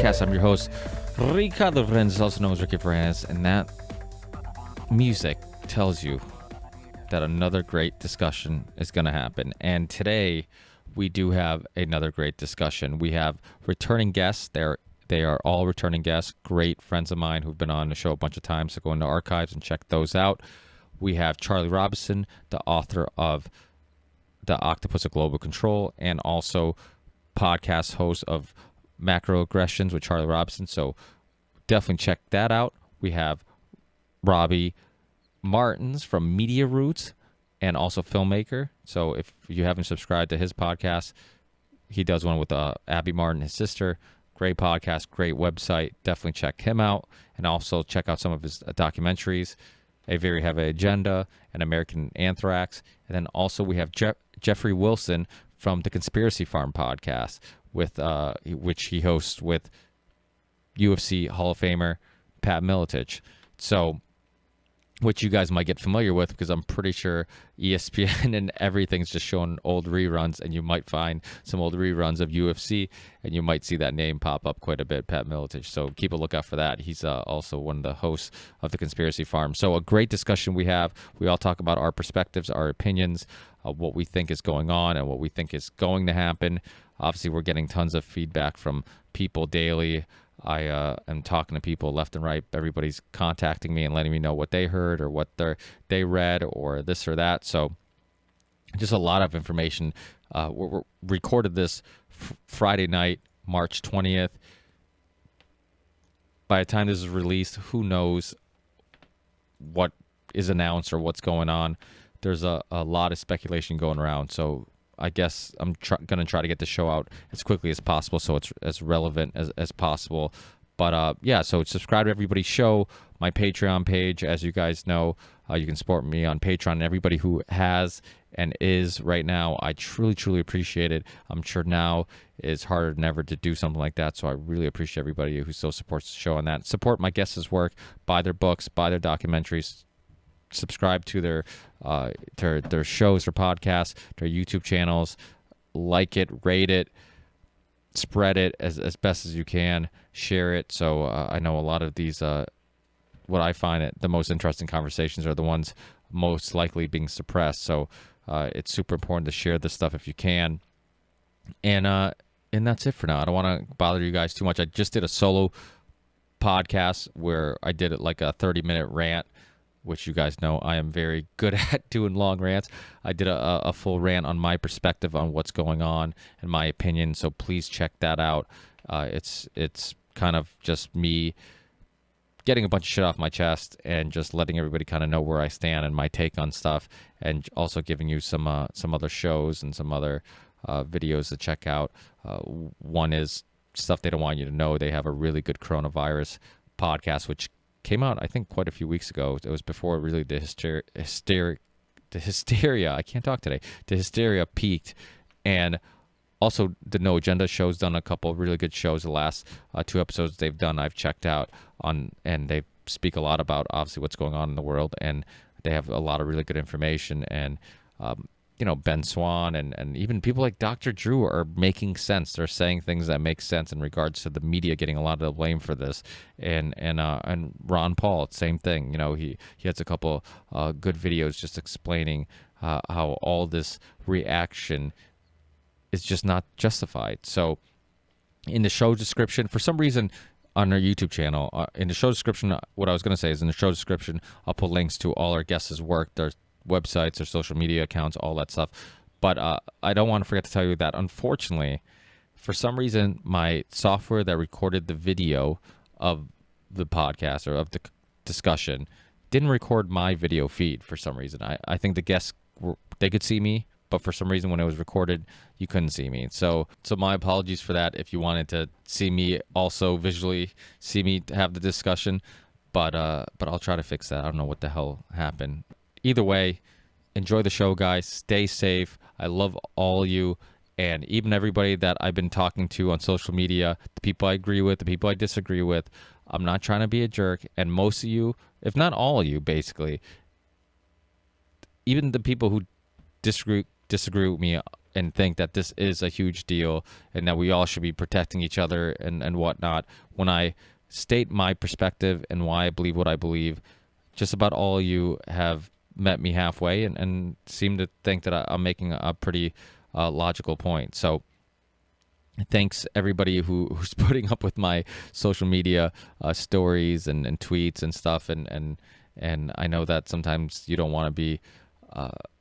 SwapCast. I'm your host, Ricardo Fernandez, also known as Ricky Fernandez, and that music tells you that another great discussion is going to happen. And today, we do have another great discussion. We have returning guests. They are all returning guests, great friends of mine who've been on the show a bunch of times, so go into archives and check those out. We have Charlie Robinson, the author of The Octopus of Global Control, and also podcast host of Macroaggressions with Charlie Robinson, so definitely check that out. We have Robbie Martin from Media Roots and also filmmaker. So if you haven't subscribed to his podcast, he does one with Abby Martin, his sister. Great podcast, great website. Definitely check him out. And also check out some of his documentaries, A Very Heavy Agenda and American Anthrax. And then also we have Jeffery Wilson from the Conspiracy Farm podcast, with which he hosts with UFC Hall of Famer Pat Miletich. So, which you guys might get familiar with, because I'm pretty sure ESPN and everything's just showing old reruns, and you might find some old reruns of UFC, and you might see that name pop up quite a bit, Pat Miletich. So keep a lookout for that. He's also one of the hosts of the Conspiracy Farm. So a great discussion we have. We all talk about our perspectives, our opinions, what we think is going on, and what we think is going to happen. Obviously, we're getting tons of feedback from people daily. I am talking to people left and right. Everybody's contacting me and letting me know what they heard or what they read or this or that. So just a lot of information. We recorded this Friday night, March 20th. By the time this is released, who knows what is announced or what's going on. There's a lot of speculation going around. So I guess I'm going to try to get the show out as quickly as possible so it's as relevant as possible. But yeah, so subscribe to everybody's show, my Patreon page. As you guys know, you can support me on Patreon. Everybody who has and is right now, I truly, truly appreciate it. I'm sure now it's harder than ever to do something like that, so I really appreciate everybody who still supports the show on that. Support my guests' work, buy their books, buy their documentaries, subscribe to their shows or podcasts, their YouTube channels, like it, rate it, spread it as best as you can, share it. So I know a lot of these, what I find the most interesting conversations are the ones most likely being suppressed. So it's super important to share this stuff if you can. And that's it for now. I don't want to bother you guys too much. I just did a solo podcast where I did it like a 30-minute rant, which you guys know I am very good at doing long rants. I did a full rant on my perspective on what's going on and my opinion, so please check that out. It's kind of just me getting a bunch of shit off my chest and just letting everybody kind of know where I stand and my take on stuff, and also giving you some other shows and some other videos to check out. One is Stuff They Don't Want You to Know. They have a really good coronavirus podcast, which came out, I think, quite a few weeks ago. It was before really the hysteria. I can't talk today. The hysteria peaked, and also the No Agenda show's done a couple of really good shows. The last 2 episodes they've done, I've checked out on, and they speak a lot about obviously what's going on in the world, and they have a lot of really good information. And Ben Swan and even people like Dr. Drew are making sense. They're saying things that make sense in regards to the media getting a lot of the blame for this. And Ron Paul, same thing. He has a couple good videos just explaining how all this reaction is just not justified. So in the show description, for some reason on our YouTube channel, in the show description, what I was going to say is in the show description, I'll put links to all our guests' work. There's websites or social media accounts, all that stuff. But I don't want to forget to tell you that, unfortunately, for some reason, my software that recorded the video of the podcast or of the discussion didn't record my video feed for some reason. I think the guests, they could see me, but for some reason when it was recorded, you couldn't see me. So my apologies for that if you wanted to see me also visually, see me have the discussion. But I'll try to fix that. I don't know what the hell happened. Either way, enjoy the show, guys. Stay safe. I love all you, and even everybody that I've been talking to on social media, the people I agree with, the people I disagree with. I'm not trying to be a jerk, and most of you, if not all of you, basically, even the people who disagree with me and think that this is a huge deal and that we all should be protecting each other and whatnot. When I state my perspective and why I believe what I believe, just about all of you have met me halfway and seem to think that I'm making a pretty logical point. So thanks everybody who's putting up with my social media stories and tweets and stuff. And I know that sometimes you don't want to be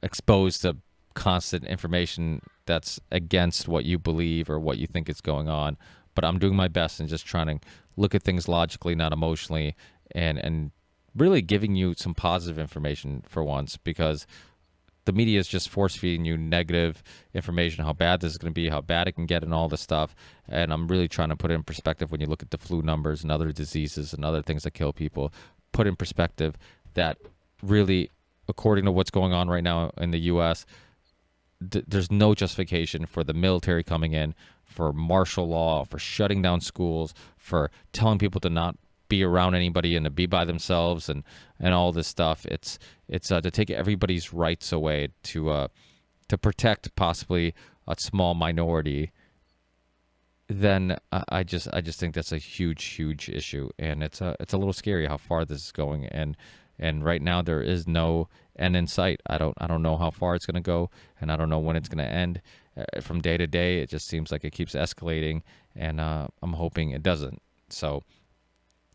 exposed to constant information that's against what you believe or what you think is going on. But I'm doing my best and just trying to look at things logically, not emotionally, and really giving you some positive information for once, because the media is just force feeding you negative information, how bad this is going to be, how bad it can get, and all this stuff. And I'm really trying to put it in perspective when you look at the flu numbers and other diseases and other things that kill people. Put in perspective that really, according to what's going on right now in the U.S., there's no justification for the military coming in, for martial law, for shutting down schools, for telling people to not be around anybody and to be by themselves and all this stuff. It's to take everybody's rights away, to protect possibly a small minority. Then I just think that's a huge issue, and it's a little scary how far this is going. And right now there is no end in sight. I don't know how far it's going to go, and I don't know when it's going to end. From day to day, it just seems like it keeps escalating, and I'm hoping it doesn't. So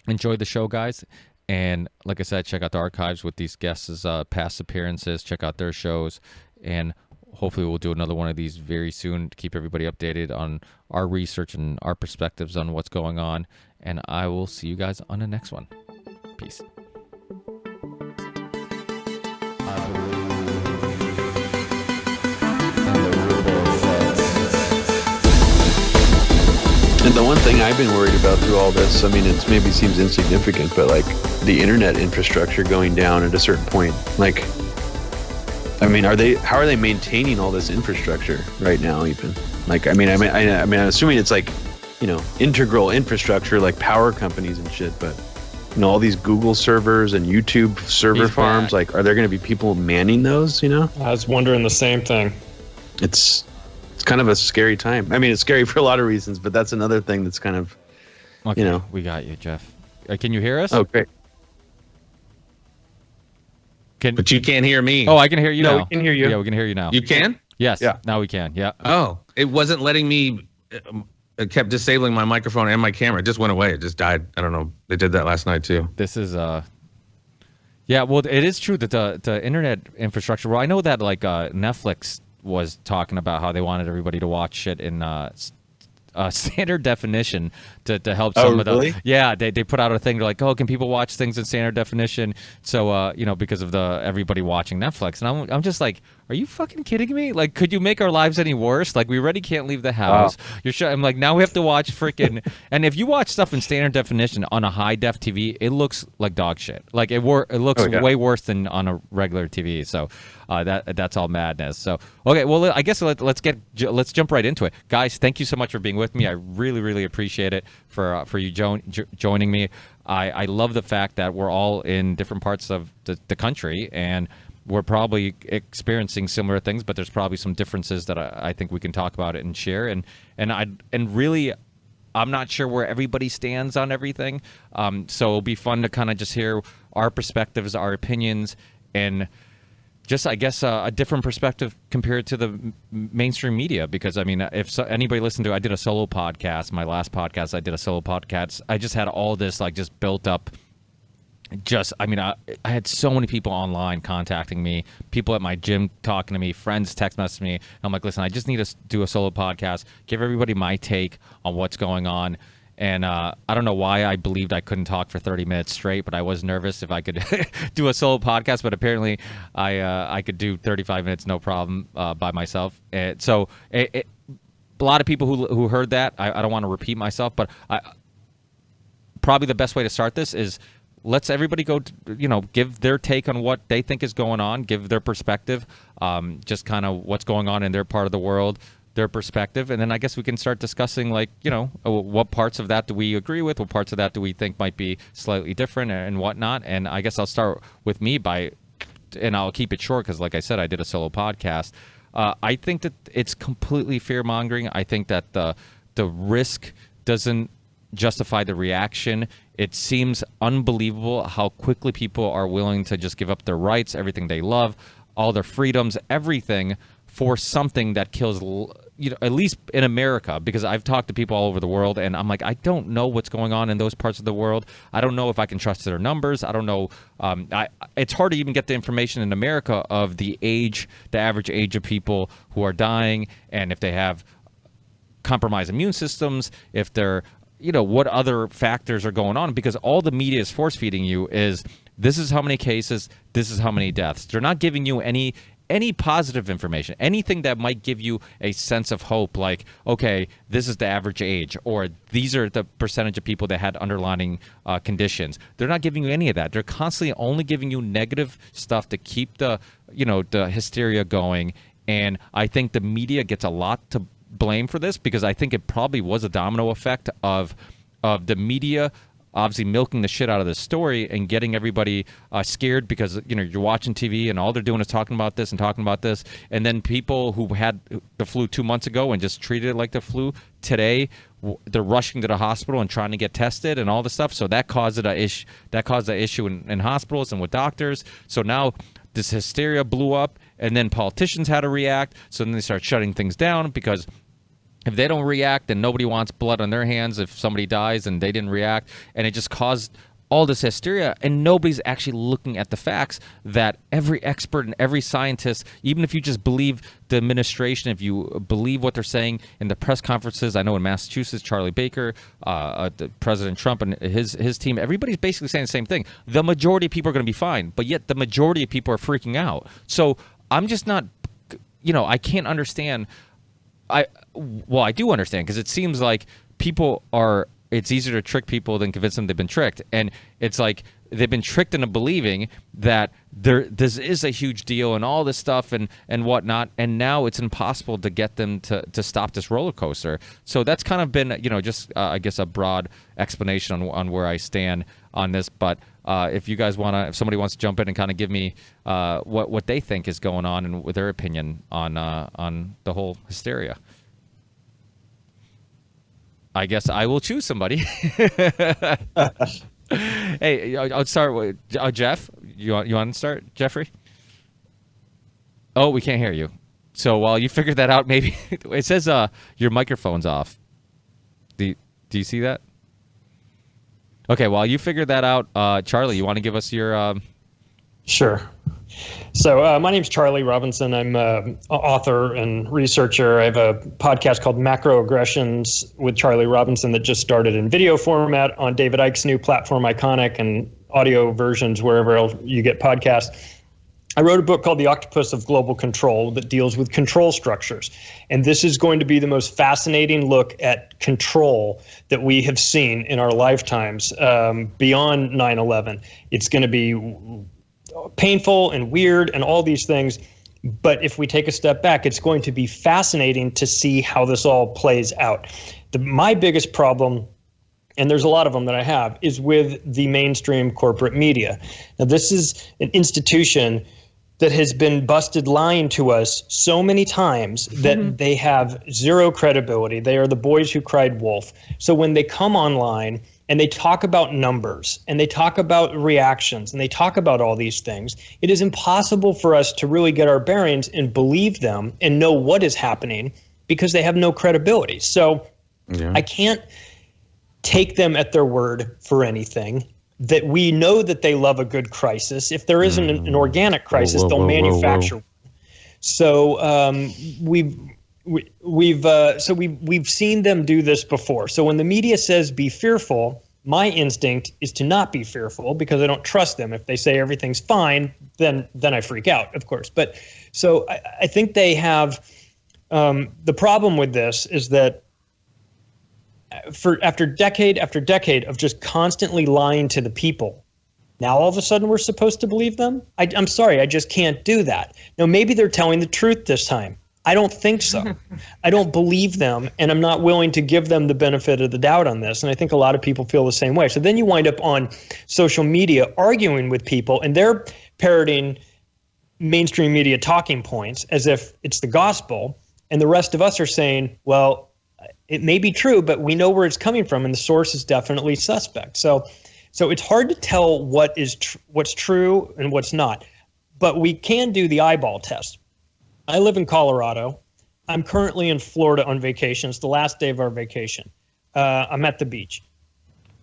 enjoy the show, guys. And like I said, check out the archives with these guests' past appearances. Check out their shows, and hopefully we'll do another one of these very soon to keep everybody updated on our research and our perspectives on what's going on. And I will see you guys on the next one. Peace. And the one thing I've been worried about through all this, I mean, it maybe seems insignificant, but like the internet infrastructure going down at a certain point, like, I mean, how are they maintaining all this infrastructure right now even? Like, I mean, I'm assuming it's like, integral infrastructure like power companies and shit, but all these Google servers and YouTube server farms, like, are there going to be people manning those, I was wondering the same thing. It's kind of a scary time. I mean, it's scary for a lot of reasons, but that's another thing that's kind of, okay, we got you, Jeff. Can you hear us? Oh, great. But you can't hear me. Oh, I can hear you now. No, we can hear you. Yeah, we can hear you now. You can? Yes. Yeah. Now we can. Yeah. Oh, it wasn't letting me. It kept disabling my microphone and my camera. It just went away. It just died. I don't know. They did that last night too. This is yeah. Well, it is true that the internet infrastructure. Well, I know that like Netflix was talking about how they wanted everybody to watch shit in standard definition to help some of really? the. Yeah, they put out a thing. They're like, oh, can people watch things in standard definition? So because of the everybody watching Netflix, and I'm just like, are you fucking kidding me? Like, could you make our lives any worse? Like, we already can't leave the house. Wow. I'm like, now we have to watch freaking. And if you watch stuff in standard definition on a high def TV, it looks like dog shit. Like it looks way worse than on a regular TV. So that's all madness. So okay, well, I guess let's jump right into it, guys. Thank you so much for being with me. I really appreciate it for you joining me. I love the fact that we're all in different parts of the country, and we're probably experiencing similar things, but there's probably some differences that I think we can talk about it and share. And really, I'm not sure where everybody stands on everything. So it'll be fun to kind of just hear our perspectives, our opinions, and just, I guess, a different perspective compared to the mainstream media. Because, I mean, if anybody listened to, I did a solo podcast. My last podcast, I did a solo podcast. I just had all this, like, just built up. I had so many people online contacting me, people at my gym talking to me, friends text messaging me. I'm like, listen, I just need to do a solo podcast, give everybody my take on what's going on. And I don't know why I believed I couldn't talk for 30 minutes straight, but I was nervous if I could do a solo podcast. But apparently I could do 35 minutes no problem by myself. And so a lot of people who heard that, I don't want to repeat myself, but probably the best way to start this is let's everybody go, give their take on what they think is going on, give their perspective, just kind of what's going on in their part of the world, their perspective. And then I guess we can start discussing, like, what parts of that do we agree with? What parts of that do we think might be slightly different and whatnot? And I guess I'll start with me and I'll keep it short because, like I said, I did a solo podcast. I think that it's completely fear-mongering. I think that the risk doesn't justify the reaction. It seems unbelievable how quickly people are willing to just give up their rights, everything they love, all their freedoms, everything for something that kills, at least in America, because I've talked to people all over the world, and I'm like, I don't know what's going on in those parts of the world. I don't know if I can trust their numbers. I don't know. It's hard to even get the information in America of the average age of people who are dying, and if they have compromised immune systems, if they're, what other factors are going on, because all the media is force feeding you is, this is how many cases, this is how many deaths. They're not giving you any positive information, anything that might give you a sense of hope, like, okay, this is the average age, or these are the percentage of people that had underlying conditions. They're not giving you any of that. They're constantly only giving you negative stuff to keep the hysteria going. And I think the media gets a lot to blame for this, because I think it probably was a domino effect of the media obviously milking the shit out of this story and getting everybody scared, because you're watching TV and all they're doing is talking about this, and then people who had the flu 2 months ago and just treated it like the flu, today they're rushing to the hospital and trying to get tested and all this stuff. So that caused an issue in hospitals and with doctors. So now this hysteria blew up, and then politicians had to react. So then they start shutting things down, because if they don't react, then nobody wants blood on their hands if somebody dies and they didn't react. And it just caused all this hysteria, and nobody's actually looking at the facts that every expert and every scientist, even if you just believe the administration, if you believe what they're saying in the press conferences, I know in Massachusetts, Charlie Baker, President Trump and his team, everybody's basically saying the same thing. The majority of people are going to be fine, but yet the majority of people are freaking out. So I'm just not, I can't understand. I do understand, because it seems like it's easier to trick people than convince them they've been tricked. And it's like they've been tricked into believing that this is a huge deal and all this stuff and whatnot. And now it's impossible to get them to stop this roller coaster. So that's kind of been, just I guess a broad explanation on where I stand on this. But if somebody wants to jump in and kind of give me what they think is going on and with their opinion on the whole hysteria. I guess I will choose somebody. Hey, I'll start with Jeff. You want to start, Jeffrey? Oh, we can't hear you. So while you figure that out, maybe it says your microphone's off. Do you see that? Okay, while you figure that out, Charlie, you want to give us your? Sure. So my name's Charlie Robinson. I'm an author and researcher. I have a podcast called Macroaggressions with Charlie Robinson that just started in video format on David Icke's new platform, Iconic, and audio versions wherever else you get podcasts. I wrote a book called The Octopus of Global Control that deals with control structures. And this is going to be the most fascinating look at control that we have seen in our lifetimes beyond 9/11. It's going to be painful and weird and all these things. But if we take a step back, it's going to be fascinating to see how this all plays out. My biggest problem, and there's a lot of them that I have, is with the mainstream corporate media. Now, this is an institution that has been busted lying to us so many times that they have zero credibility. They are the boys who cried wolf. So when they come online and they talk about numbers and they talk about reactions and they talk about all these things, it is impossible for us to really get our bearings and believe them and know what is happening because they have no credibility. So I can't take them at their word for anything. That we know that they love a good crisis. If there isn't an organic crisis, they'll manufacture one. So we've seen them do this before. So when the media says be fearful, my instinct is to not be fearful because I don't trust them. If they say everything's fine, then I freak out, of course. But so I think they have the problem with this is that after decade after decade of just constantly lying to the people, now all of a sudden we're supposed to believe them? I'm sorry, I just can't do that. Now maybe they're telling the truth this time. I don't think so. I don't believe them, and I'm not willing to give them the benefit of the doubt on this. And I think a lot of people feel the same way. So then you wind up on social media arguing with people, and they're parroting mainstream media talking points as if it's the gospel, and the rest of us are saying, well, it may be true, but we know where it's coming from, and the source is definitely suspect. So it's hard to tell what's true and what's not, but we can do the eyeball test. I live in Colorado. I'm currently in Florida on vacation. It's the last day of our vacation. I'm at the beach.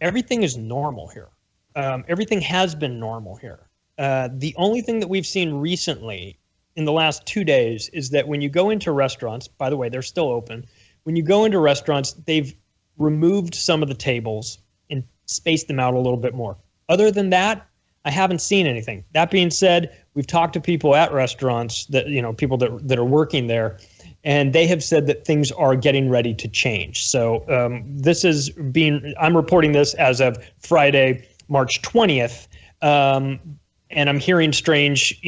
Everything is normal here. Everything has been normal here. The only thing that we've seen recently in the last 2 days is that when you go into restaurants, by the way, they're still open. When you go into restaurants, they've removed some of the tables and spaced them out a little bit more. Other than that, I haven't seen anything. That being said, we've talked to people at restaurants that, people that are working there, and they have said that things are getting ready to change. So I'm reporting this as of Friday, March 20th. And I'm hearing strange,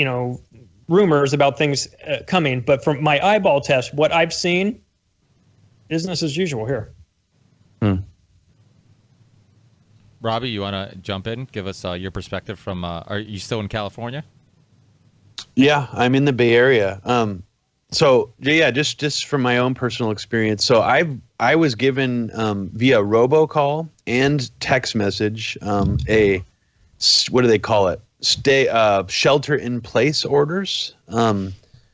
rumors about things coming. But from my eyeball test, what I've seen, business as usual here. Robbie, you want to jump in? Give us your perspective from, are you still in California? Yeah, I'm in the Bay Area. So yeah, just from my own personal experience. So I was given via robocall and text message what do they call it? Shelter in place orders.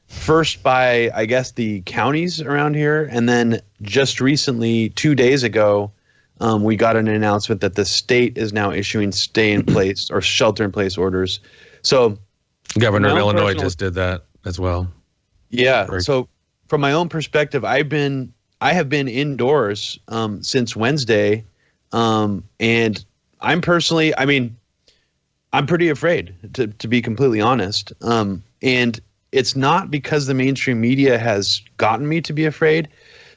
First by, I guess, the counties around here, and then just recently, 2 days ago, we got an announcement that the state is now issuing stay in place or shelter in place orders. So Governor of Illinois just did that as well. Yeah. So from my own perspective, I have been indoors since Wednesday, and I'm pretty afraid, to be completely honest. And it's not because the mainstream media has gotten me to be afraid.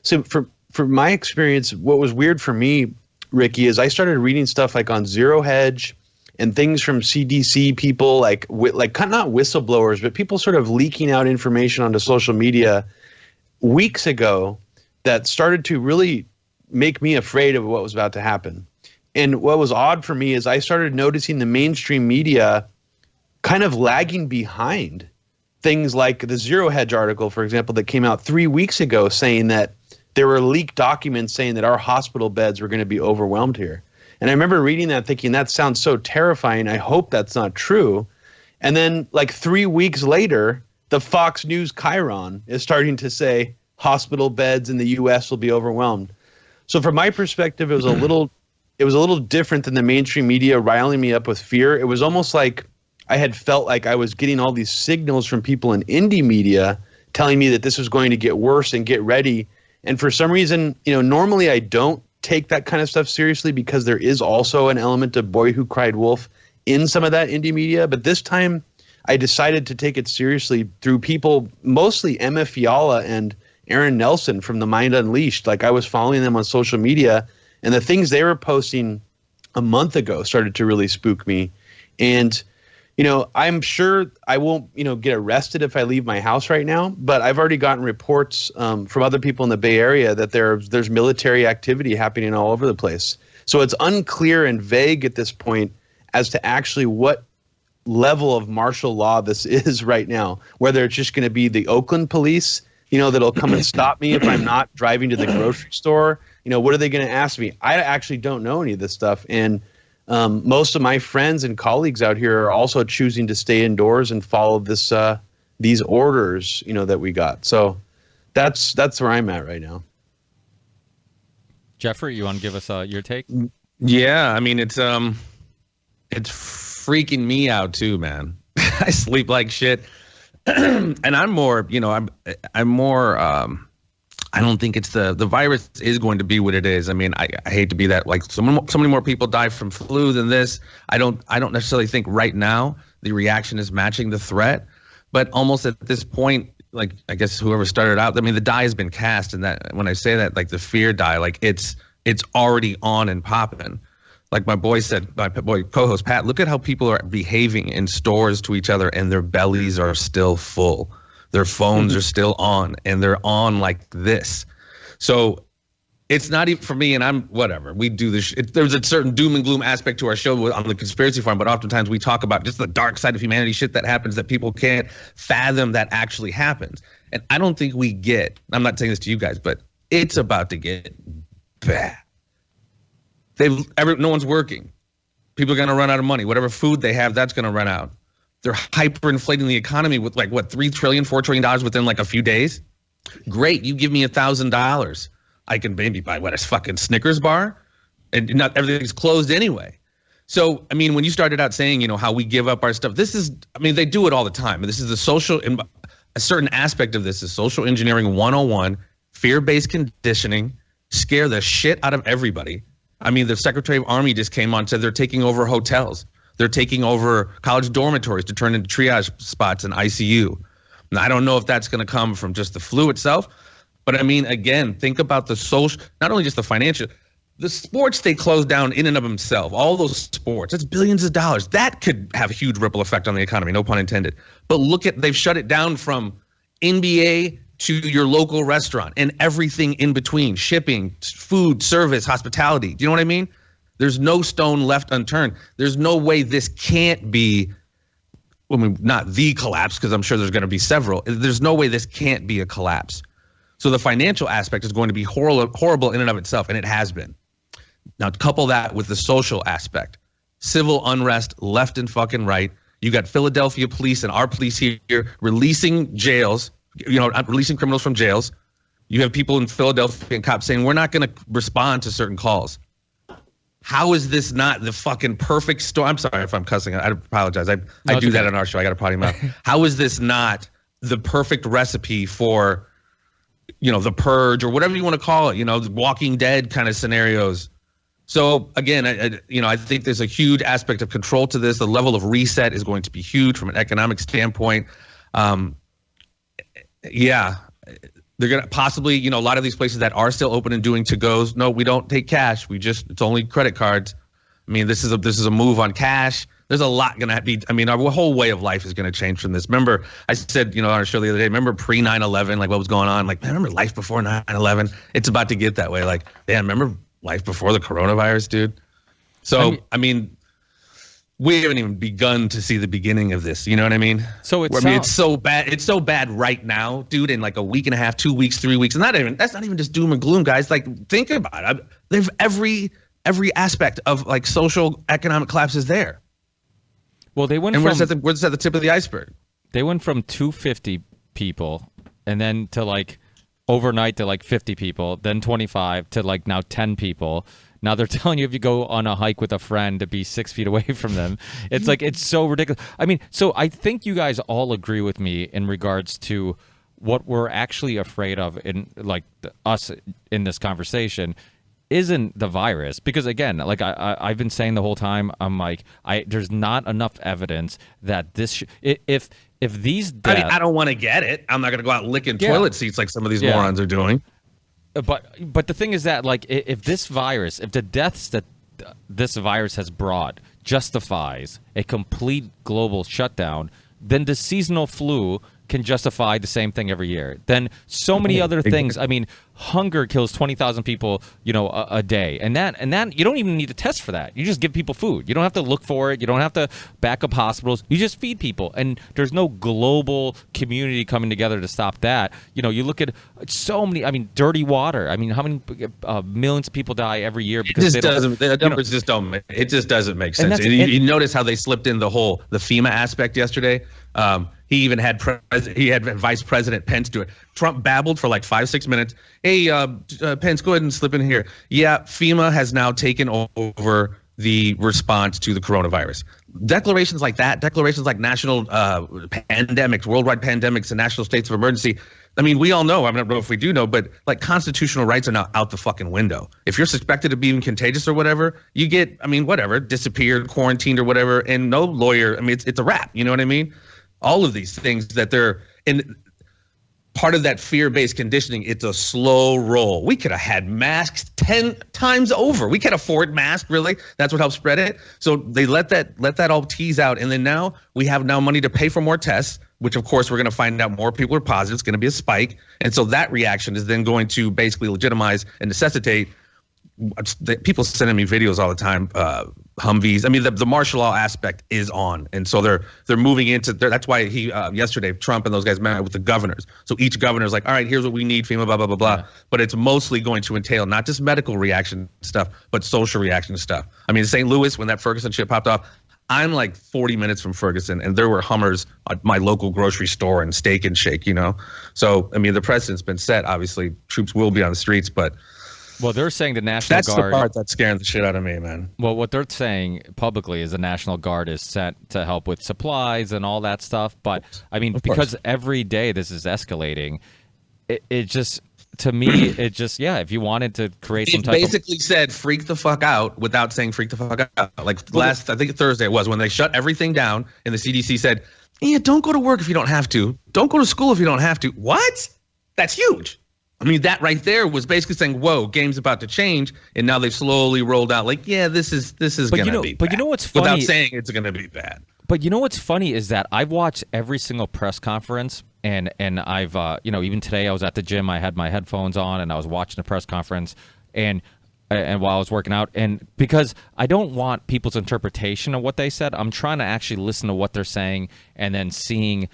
So for my experience, what was weird for me, Ricky, is I started reading stuff like on Zero Hedge and things from CDC people, like not whistleblowers, but people sort of leaking out information onto social media weeks ago that started to really make me afraid of what was about to happen. And what was odd for me is I started noticing the mainstream media kind of lagging behind things like the Zero Hedge article, for example, that came out 3 weeks ago saying that there were leaked documents saying that our hospital beds were going to be overwhelmed here. And I remember reading that thinking, that sounds so terrifying. I hope that's not true. And then like 3 weeks later, the Fox News Chiron is starting to say hospital beds in the U.S. will be overwhelmed. So from my perspective, it was a little different than the mainstream media riling me up with fear. It was almost like I had felt like I was getting all these signals from people in indie media telling me that this was going to get worse and get ready. And for some reason, normally I don't take that kind of stuff seriously because there is also an element of boy who cried wolf in some of that indie media. But this time I decided to take it seriously through people, mostly Emma Fiala and Aaron Nelson from The Mind Unleashed. Like I was following them on social media, and the things they were posting a month ago started to really spook me. And, I'm sure I won't, get arrested if I leave my house right now, but I've already gotten reports from other people in the Bay Area that there's military activity happening all over the place. So it's unclear and vague at this point as to actually what level of martial law this is right now, whether it's just going to be the Oakland police, that'll come and stop me if I'm not driving to the grocery store. What are they going to ask me? I actually don't know any of this stuff. And most of my friends and colleagues out here are also choosing to stay indoors and follow these orders, that we got. So that's where I'm at right now. Jeffrey, you want to give us your take? Yeah, I mean it's freaking me out too, man. I sleep like shit, and I'm more, I'm more. I don't think it's the virus is going to be what it is. I mean, I hate to be that, like so many more people die from flu than this. I don't necessarily think right now the reaction is matching the threat, but almost at this point, like I guess whoever started out, I mean, the die has been cast, and that when I say that, like the fear die, like it's already on and popping. Like my boy said, my boy co-host Pat, look at how people are behaving in stores to each other, and their bellies are still full. Their phones are still on, and they're on like this. So it's not even for me, and I'm whatever. We do this. There's a certain doom and gloom aspect to our show on the conspiracy farm, but oftentimes we talk about just the dark side of humanity, shit that happens that people can't fathom that actually happens. And I don't think we get, I'm not saying this to you guys, but it's about to get bad. No one's working. People are going to run out of money. Whatever food they have, that's going to run out. They're hyperinflating the economy with like what, $3 trillion, $4 trillion within like a few days. Great. You give me $1,000. I can maybe buy what, a fucking Snickers bar, and not everything's closed anyway. So, I mean, when you started out saying, you know, how we give up our stuff, this is, I mean, they do it all the time. This is the social, a certain aspect of this is social engineering 101, fear-based conditioning, scare the shit out of everybody. I mean, the Secretary of Army just came on and said they're taking over hotels. They're taking over college dormitories to turn into triage spots in ICU. Now, I don't know if that's going to come from just the flu itself, but I mean, again, think about the social, not only just the financial, the sports they closed down in and of themselves, all those sports, it's billions of dollars. That could have a huge ripple effect on the economy, no pun intended. But look at, they've shut it down from NBA to your local restaurant and everything in between, shipping, food, service, hospitality. Do you know what I mean? There's no stone left unturned. There's no way this can't be, I mean, not the collapse, because I'm sure there's going to be several. There's no way this can't be a collapse. So the financial aspect is going to be horrible in and of itself, and it has been. Now, couple that with the social aspect. Civil unrest left and fucking right. You got Philadelphia police and our police here releasing jails, you know, releasing criminals from jails. You have people in Philadelphia and cops saying, we're not going to respond to certain calls. How is this not the fucking perfect storm? I'm sorry if I'm cussing. I apologize. I do that on our show. I got a potty mouth. How is this not the perfect recipe for, you know, the purge or whatever you want to call it, you know, the Walking Dead kind of scenarios? So again, I think there's a huge aspect of control to this. The level of reset is going to be huge from an economic standpoint. Yeah, they're going to possibly, you know, a lot of these places that are still open and doing to-goes. No, we don't take cash. It's only credit cards. I mean, this is a move on cash. There's a lot going to be, I mean, our whole way of life is going to change from this. Remember, I said, you know, on our show the other day, remember pre 9/11, like what was going on? Like, man, remember life before 9/11? It's about to get that way. Like, damn, remember life before the coronavirus, dude? So, I mean, we haven't even begun to see the beginning of this. You know what I mean? So it's so bad. It's so bad right now, dude. In like a week and a half, 2 weeks, 3 weeks, and that's not even just doom and gloom, guys. Like, think about it. There's every aspect of like social economic collapse is there. Well, they went and from, we're just at the tip of the iceberg. They went from 250 people, and then to like overnight to like 50 people, then 25 to like now 10 people. Now they're telling you if you go on a hike with a friend to be 6 feet away from them. It's like, it's so ridiculous. I mean, so I think you guys all agree with me in regards to what we're actually afraid of in like us in this conversation isn't the virus. Because again, like I've been saying the whole time, I'm like, there's not enough evidence that this, if these deaths, I mean, I don't want to get it. I'm not going to go out licking toilet seats like some of these morons are doing. But the thing is that, like, if this virus, if the deaths that this virus has brought justifies a complete global shutdown, then the seasonal flu can justify the same thing every year. Then so many other things. I mean, hunger kills 20,000 people, you know, a day, and that you don't even need to test for that. You just give people food. You don't have to look for it. You don't have to back up hospitals. You just feed people, and there's no global community coming together to stop that. You know, you look at so many. I mean, dirty water. I mean, how many millions of people die every year because the numbers just don't. It just doesn't make sense. And you notice how they slipped in the FEMA aspect yesterday. He even had Vice President Pence do it. Trump babbled for like 5-6 minutes. Hey, Pence, go ahead and slip in here. Yeah, FEMA has now taken over the response to the coronavirus. Declarations like that, declarations like national pandemics, worldwide pandemics, and national states of emergency. I mean, we all know, I don't know if we do know, but like constitutional rights are now out the fucking window. If you're suspected of being contagious or whatever, you get, I mean, whatever, disappeared, quarantined or whatever, and no lawyer, I mean, it's a wrap. You know what I mean? All of these things that they're in part of that fear-based conditioning, it's a slow roll. We could have had masks 10 times over. We can't afford masks, really. That's what helped spread it. So they let that all tease out. And then now we have money to pay for more tests. which of course we're going to find out more people are positive. It's going to be a spike. And so that reaction is then going to basically legitimize and necessitate people sending me videos all the time, Humvees. I mean, the martial law aspect is on. And so they're moving into that's why yesterday Trump and those guys met with the governors. So each governor is like, all right, here's what we need, FEMA, blah, blah, blah, blah. Yeah. But it's mostly going to entail not just medical reaction stuff, but social reaction stuff. I mean, St. Louis, when that Ferguson shit popped off, I'm like 40 minutes from Ferguson, and there were Hummers at my local grocery store and Steak and Shake, So, I mean, the precedent's been set. Obviously, troops will be on the streets, but well, they're saying the National Guard. That's the part that's scaring the shit out of me, man. Well, what they're saying publicly is the National Guard is sent to help with supplies and all that stuff. But, I mean, because every day this is escalating, it just, to me, it just, if you wanted to create some type of... basically said freak the fuck out without saying freak the fuck out. Like I think Thursday it was, when they shut everything down and the CDC said, don't go to work if you don't have to. Don't go to school if you don't have to. What? That's huge. I mean, that right there was basically saying, whoa, game's about to change. And now they've slowly rolled out like, this is going to be bad. But you know what's funny? Without saying it's going to be bad. But you know what's funny is that I've watched every single press conference, and I've, even today I was at the gym, I had my headphones on, and I was watching the press conference, and while I was working out, and because I don't want people's interpretation of what they said, I'm trying to actually listen to what they're saying and then seeing,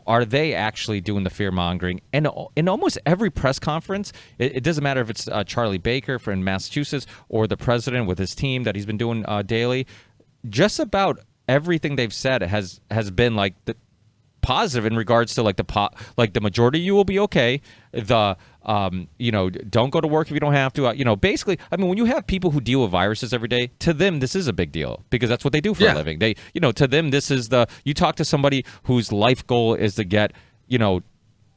are they actually doing the fear mongering? And in almost every press conference, it doesn't matter if it's Charlie Baker from Massachusetts or the president with his team that he's been doing daily. Just about everything they've said has been like the positive in regards to like the majority of you will be okay. Don't go to work if you don't have to. Basically, I mean, when you have people who deal with viruses every day, to them this is a big deal because that's what they do for a living. They, to them this is you talk to somebody whose life goal is to get,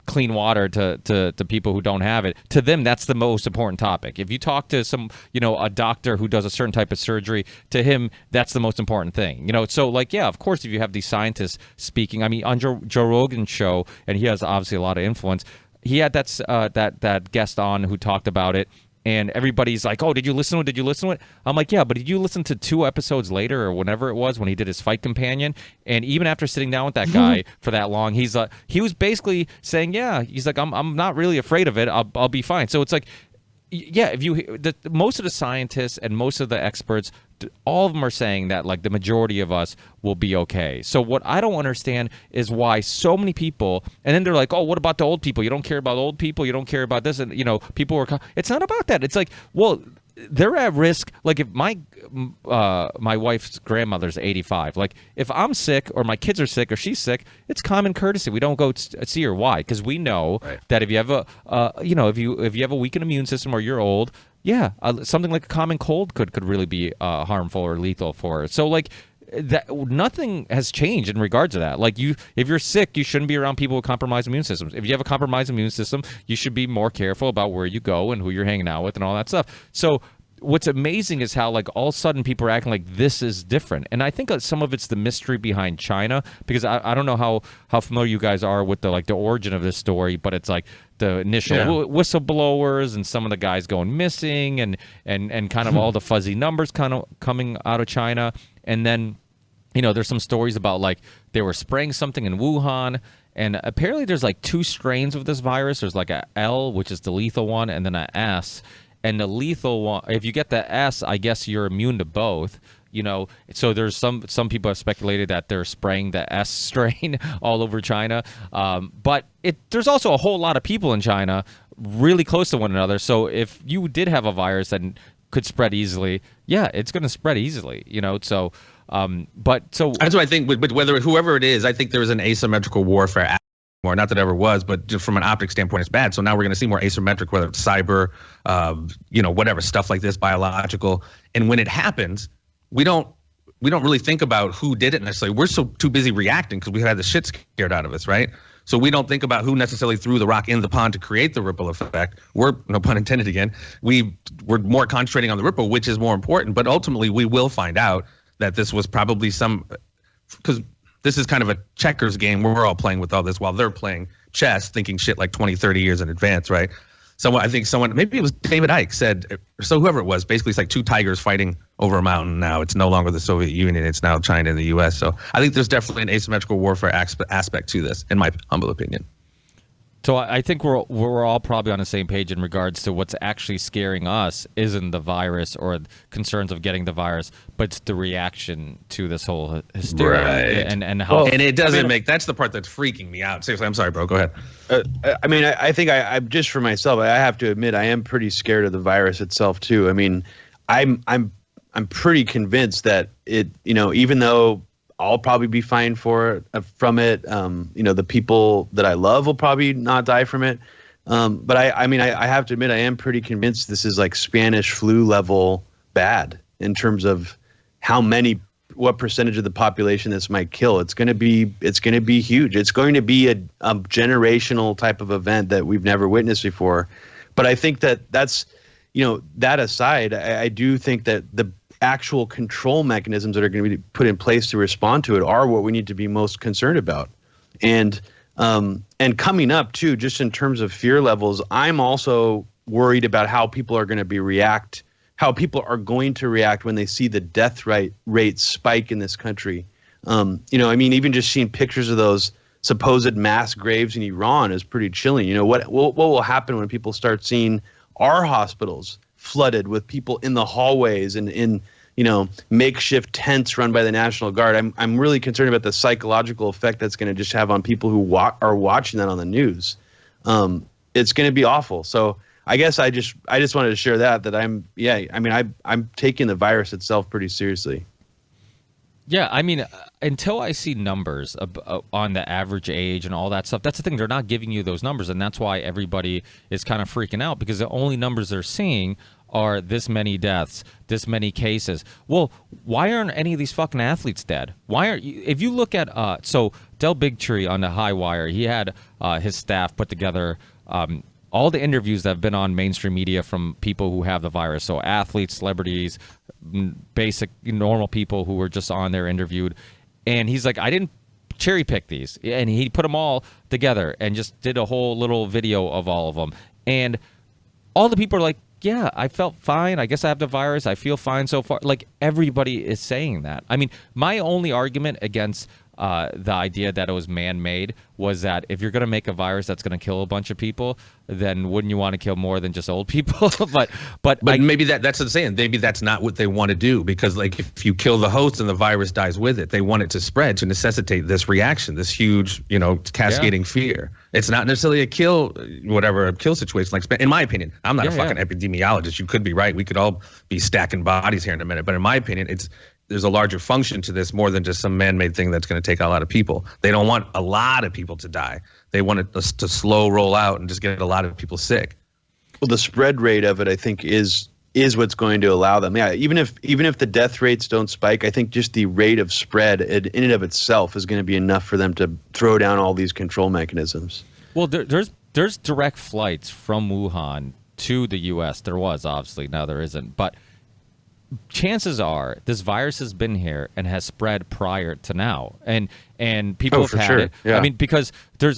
clean water to people who don't have it. To them, that's the most important topic. If you talk to some, a doctor who does a certain type of surgery, to him, that's the most important thing. So of course, if you have these scientists speaking, I mean, on Joe Rogan's show, and he has obviously a lot of influence, he had that guest on who talked about it, and everybody's like, oh, did you listen to it? Did you listen to it? I'm like, yeah, but did you listen to 2 episodes later or whenever it was when he did his Fight Companion? And even after sitting down with that guy for that long, he was basically saying, he's like, I'm not really afraid of it. I'll be fine. So it's like, most of the scientists and most of the experts, all of them are saying that like the majority of us will be okay. So what I don't understand is why so many people, and then they're like, oh, what about the old people? You don't care about old people. You don't care about this. And, people are, it's not about that. It's like, well, they're at risk. Like if my wife's grandmother's 85, like if I'm sick or my kids are sick or she's sick, it's common courtesy. We don't go see her. Why? Because we know that if you have if you have a weakened immune system or you're old, something like a common cold could really be harmful or lethal for her. So like that, nothing has changed in regards to that. Like if you're sick, you shouldn't be around people with compromised immune systems. If you have a compromised immune system, you should be more careful about where you go and who you're hanging out with and all that stuff. So what's amazing is how like all of a sudden people are acting like this is different. And I think some of it's the mystery behind China, because I don't know how familiar you guys are with the origin of this story, but it's like the initial whistleblowers and some of the guys going missing and kind of all the fuzzy numbers kind of coming out of China. And then, there's some stories about like they were spraying something in Wuhan, and apparently there's like 2 strains of this virus. There's like a L, which is the lethal one, and then a S. And the lethal one, if you get the S, I guess you're immune to both. So there's some people have speculated that they're spraying the S strain all over China. But there's also a whole lot of people in China really close to one another. So if you did have a virus that could spread easily, it's going to spread easily. So that's what I think. But whether whoever it is, I think there is an asymmetrical warfare. More, not that it ever was, but just from an optic standpoint, it's bad. So now we're going to see more asymmetric, whether it's cyber, whatever stuff like this, biological. And when it happens, we don't really think about who did it necessarily. We're so too busy reacting because we had the shit scared out of us, right? So we don't think about who necessarily threw the rock in the pond to create the ripple effect. We're, no pun intended again, we're more concentrating on the ripple, which is more important. But ultimately, we will find out that this was probably because this is kind of a checkers game where we're all playing with all this while they're playing chess, thinking shit like 20, 30 years in advance, right? I think someone, maybe it was David Icke said, or so whoever it was, basically it's like two tigers fighting over a mountain now. It's no longer the Soviet Union. It's now China and the U.S. So I think there's definitely an asymmetrical warfare aspect to this, in my humble opinion. So I think we're all probably on the same page in regards to what's actually scaring us isn't the virus or concerns of getting the virus, but it's the reaction to this whole hysteria. Right. And how. And it doesn't that's the part that's freaking me out. Seriously, I'm sorry, bro. Go ahead. I mean, I think I just for myself, I have to admit, I am pretty scared of the virus itself too. I mean, I'm pretty convinced that it, even though I'll probably be fine from it. The people that I love will probably not die from it. But I have to admit, I am pretty convinced this is like Spanish flu level bad in terms of what percentage of the population this might kill. It's going to be huge. It's going to be a generational type of event that we've never witnessed before. But I think that's, that aside, I do think that the actual control mechanisms that are going to be put in place to respond to it are what we need to be most concerned about. And coming up too, just in terms of fear levels, I'm also worried about how people are going to react when they see the death rate spike in this country. Even just seeing pictures of those supposed mass graves in Iran is pretty chilling. What will happen when people start seeing our hospitals flooded with people in the hallways and in makeshift tents run by the National Guard? I'm really concerned about the psychological effect that's going to just have on people who are watching that on the news. It's going to be awful. So I guess I just wanted to share that I'm taking the virus itself pretty seriously. Yeah, I mean, until I see numbers on the average age and all that stuff, that's the thing. They're not giving you those numbers, and that's why everybody is kind of freaking out, because the only numbers they're seeing are this many deaths, this many cases. Well, why aren't any of these fucking athletes dead? Why aren't you? If you look at so Del Bigtree on the High Wire, he had his staff put together all the interviews that have been on mainstream media from people who have the virus. So athletes, celebrities, basic normal people who were just on there interviewed. And he's like, I didn't cherry pick these. And he put them all together and just did a whole little video of all of them. And all the people are like, yeah, I felt fine. I guess I have the virus. I feel fine so far. Like, everybody is saying that. I mean, my only argument against the idea that it was man-made was that if you're going to make a virus that's going to kill a bunch of people, then wouldn't you want to kill more than just old people? but maybe that's what I'm saying. Maybe that's not what they want to do, because like if you kill the host and the virus dies with it, they want it to spread to necessitate this reaction, this huge, cascading fear. It's not necessarily a kill situation. Like, in my opinion, I'm not a fucking epidemiologist. You could be right. We could all be stacking bodies here in a minute. But in my opinion, there's a larger function to this more than just some man-made thing that's going to take a lot of people. They don't want a lot of people to die. They want it to slow roll out and just get a lot of people sick. Well, the spread rate of it, I think, is what's going to allow them. Yeah, even if the death rates don't spike, I think just the rate of spread in and of itself is going to be enough for them to throw down all these control mechanisms. Well, there's direct flights from Wuhan to the U.S. There was, obviously. Now there isn't. But chances are this virus has been here and has spread prior to now, and people have had it. Yeah. I mean, because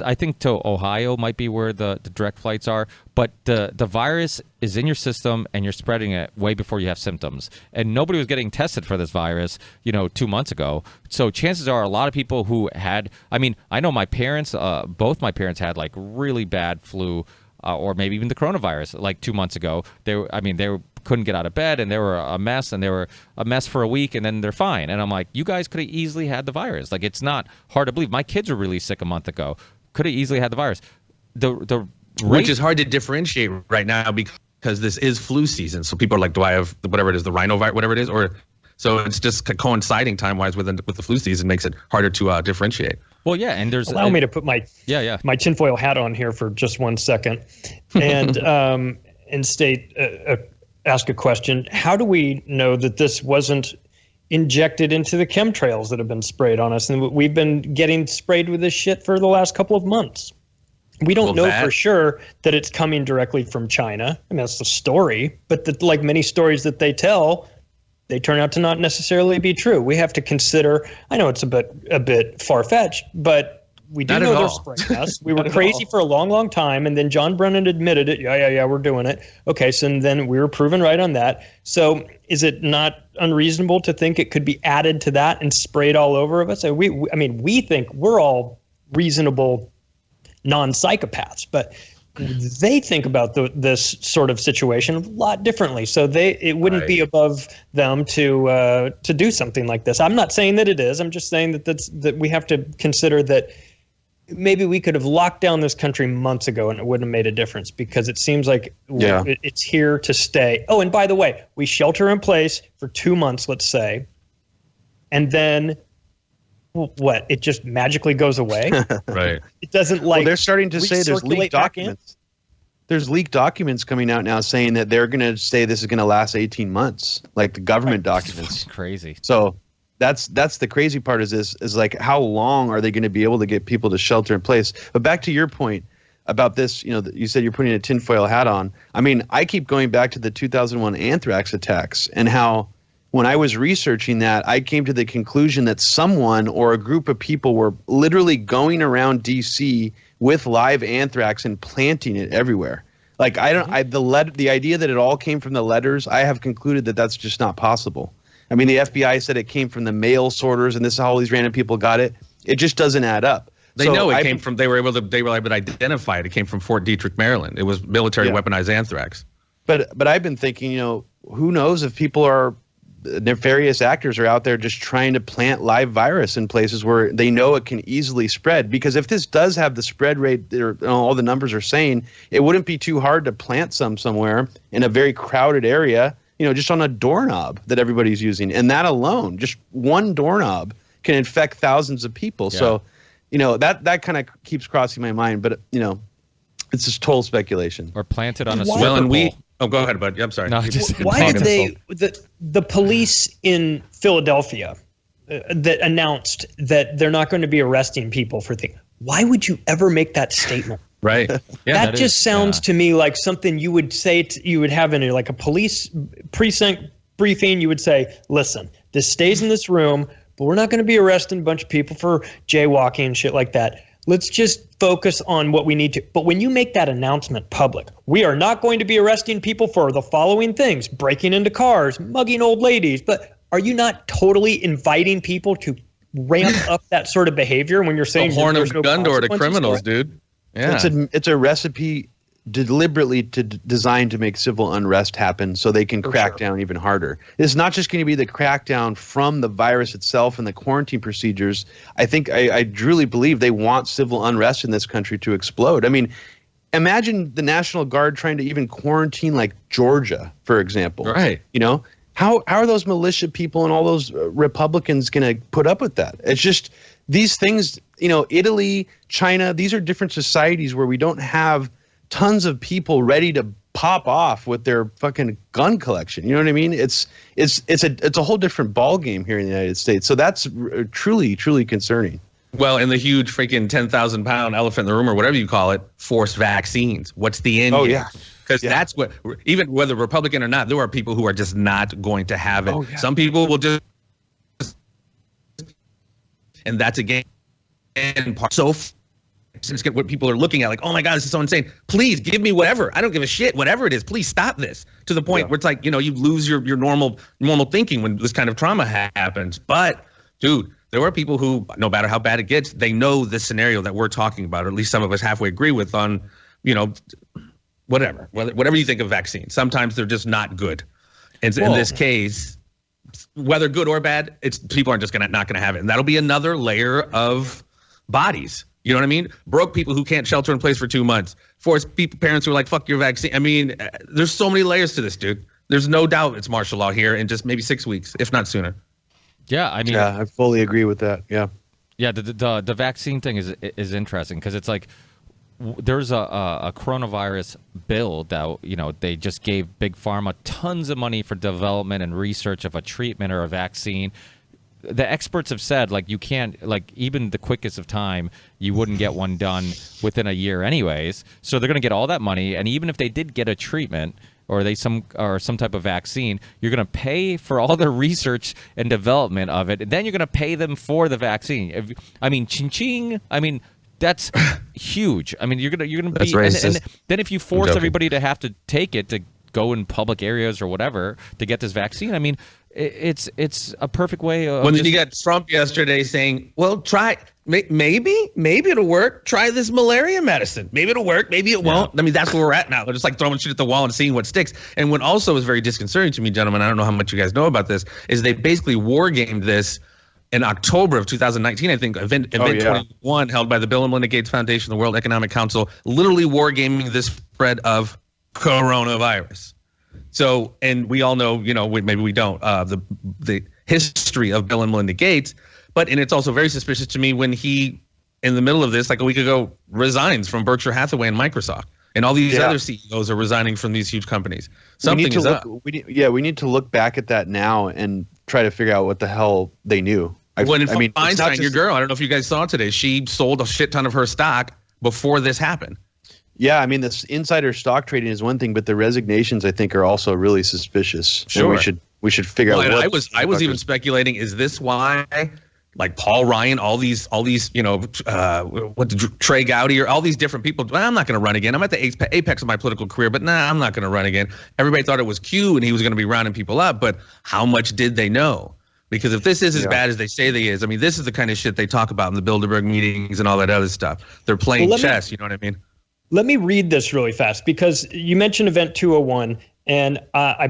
I think to Ohio might be where the direct flights are, but the virus is in your system and you're spreading it way before you have symptoms, and nobody was getting tested for this virus 2 months ago. So chances are a lot of people who had, I mean, I know my parents, both my parents had like really bad flu, or maybe even the coronavirus like 2 months ago. They couldn't get out of bed, and they were a mess, and they were a mess for a week, and then they're fine. And I'm like, you guys could have easily had the virus. Like, it's not hard to believe. My kids were really sick a month ago. Could have easily had the virus. Which is hard to differentiate right now because this is flu season. So people are like, do I have whatever it is, the rhinovirus, whatever it is, or so it's just coinciding time-wise with the flu season makes it harder to differentiate. Well, yeah, and allow me to put my tinfoil hat on here for just 1 second, and ask a question. How do we know that this wasn't injected into the chemtrails that have been sprayed on us? And we've been getting sprayed with this shit for the last couple of months. We don't know for sure that it's coming directly from China. I mean, that's the story. But like many stories that they tell, they turn out to not necessarily be true. We have to consider, I know it's a bit far-fetched, but we do Not know at they're all. spraying us. We were crazy for a long, long time, and then John Brennan admitted it. Yeah, we're doing it. Okay, so then we were proven right on that. So is it not unreasonable to think it could be added to that and sprayed all over of us? So we think we're all reasonable non-psychopaths, but they think about this sort of situation a lot differently. So it wouldn't be above them to do something like this. I'm not saying that it is. I'm just saying that we have to consider that maybe we could have locked down this country months ago and it wouldn't have made a difference, because it seems like it's here to stay. Oh, and by the way, we shelter in place for 2 months, let's say, and then what? It just magically goes away? Right. It doesn't they're starting to say there's leaked documents. There's leaked documents coming out now saying that they're going to say this is going to last 18 months, like the government documents. Crazy. So that's the crazy part is like, how long are they going to be able to get people to shelter in place? But back to your point about this, you said you're putting a tinfoil hat on. I mean, I keep going back to the 2001 Anthrax attacks, and how when I was researching that, I came to the conclusion that someone or a group of people were literally going around DC with live anthrax and planting it everywhere. Like, the idea that it all came from the letters, I have concluded that that's just not possible. I mean, the FBI said it came from the mail sorters, and this is how all these random people got it. It just doesn't add up. They know it came from. They were able to identify it. It came from Fort Detrick, Maryland. It was military weaponized anthrax. But I've been thinking, who knows if people are nefarious actors are out there just trying to plant live virus in places where they know it can easily spread. Because if this does have the spread rate all the numbers are saying, it wouldn't be too hard to plant somewhere in a very crowded area, just on a doorknob that everybody's using. And that alone, just one doorknob, can infect thousands of people. Yeah. So, that kind of keeps crossing my mind. But, it's just total speculation. Or planted on a Super Bowl. Oh, go ahead, bud. I'm sorry. No, why did the police in Philadelphia that announced that they're not going to be arresting people for things? Why would you ever make that statement? Right. Yeah, that just sounds to me like something you would say. You would have in like a police precinct briefing. You would say, "Listen, this stays in this room, but we're not going to be arresting a bunch of people for jaywalking and shit like that. Let's just focus on what we need to." But when you make that announcement public, we are not going to be arresting people for the following things: breaking into cars, mugging old ladies. But are you not totally inviting people to ramp up that sort of behavior when you're saying the horn of Gondor to criminals, dude? Yeah. It's a recipe deliberately designed to make civil unrest happen so they can crack down even harder. It's not just going to be the crackdown from the virus itself and the quarantine procedures. I think I truly believe they want civil unrest in this country to explode. I mean, imagine the National Guard trying to even quarantine like Georgia, for example. Right. How are those militia people and all those Republicans going to put up with that? It's just these things, Italy, China, these are different societies where we don't have tons of people ready to pop off with their fucking gun collection. You know what I mean? It's a whole different ball game here in the United States. So that's truly, truly concerning. Well, and the huge freaking 10,000-pound elephant in the room, or whatever you call it, forced vaccines. What's the end? Oh, game? yeah. Because that's what, even whether Republican or not, there are people who are just not going to have it. Oh, yeah. Some people will just, and that's again, what people are looking at, like, oh my God, this is so insane. Please give me whatever. I don't give a shit. Whatever it is, please stop this. To the point where it's like, you lose your normal thinking when this kind of trauma happens. But dude, there are people who, no matter how bad it gets, they know the scenario that we're talking about, or at least some of us halfway agree with on, whatever you think of vaccines. Sometimes they're just not good. And in this case, whether good or bad, people are just not going to have it. And that'll be another layer of bodies. You know what I mean? Broke people who can't shelter in place for 2 months. Forced parents who are like, fuck your vaccine. I mean, there's so many layers to this, dude. There's no doubt it's martial law here in just maybe 6 weeks, if not sooner. Yeah, I mean, I fully agree with that. Yeah. Yeah, the vaccine thing is interesting because it's like there's a coronavirus bill that they just gave Big Pharma tons of money for development and research of a treatment or a vaccine. The experts have said, like, you can't, like, even the quickest of time, you wouldn't get one done within a year anyways. So they're going to get all that money, and even if they did get a treatment or some type of vaccine, you're going to pay for all the research and development of it, and then you're going to pay them for the vaccine. Ching-ching. I mean, that's huge. I mean, you're gonna be, That's racist. and then if you force everybody to have to take it to go in public areas or whatever to get this vaccine, I mean, it's a perfect way of. When you got Trump yesterday saying, "Well, try maybe it'll work. Try this malaria medicine. Maybe it'll work. Maybe it won't." I mean, that's where we're at now. We're just like throwing shit at the wall and seeing what sticks. And what also is very disconcerting to me, gentlemen, I don't know how much you guys know about this, is they basically war gamed this in October of 2019. I think event 21 held by the Bill and Melinda Gates Foundation, the World Economic Council, literally war gaming this spread of coronavirus. So, and we all know, maybe we don't, the history of Bill and Melinda Gates, and it's also very suspicious to me when he, in the middle of this, like a week ago, resigns from Berkshire Hathaway and Microsoft, and all these other CEOs are resigning from these huge companies. Something is up. We need to look back at that now and try to figure out what the hell they knew. Feinstein, your girl, I don't know if you guys saw today, she sold a shit ton of her stock before this happened. Yeah, I mean, this insider stock trading is one thing, but the resignations, I think, are also really suspicious. Sure, and we should figure out. What I was even speculating: is this why, like Paul Ryan, all these, Trey Gowdy, or all these different people? Well, I'm not going to run again. I'm at the apex of my political career, but I'm not going to run again. Everybody thought it was Q, and he was going to be rounding people up, but how much did they know? Because if this is as bad as they say they is, I mean, this is the kind of shit they talk about in the Bilderberg meetings and all that other stuff. They're playing chess. You know what I mean? Let me read this really fast, because you mentioned Event 201, and I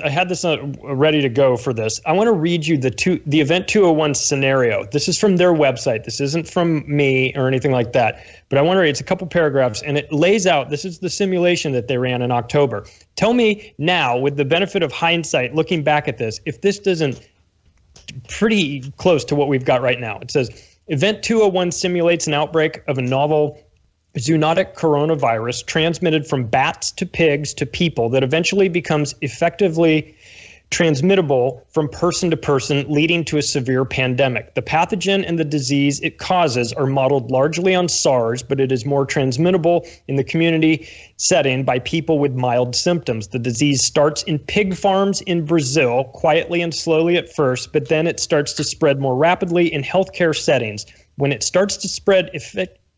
had this ready to go for this. I want to read you the Event 201 scenario. This is from their website. This isn't from me or anything like that, but I want to read, it's a couple paragraphs, and it lays out, this is the simulation that they ran in October. Tell me now, with the benefit of hindsight, looking back at this, if this doesn't pretty close to what we've got right now. It says, Event 201 simulates an outbreak of a novel zoonotic coronavirus transmitted from bats to pigs to people that eventually becomes effectively transmittable from person to person, leading to a severe pandemic. The pathogen and the disease it causes are modeled largely on SARS, but it is more transmittable in the community setting by people with mild symptoms. The disease starts in pig farms in Brazil, quietly and slowly at first, but then it starts to spread more rapidly in healthcare settings. When it starts to spread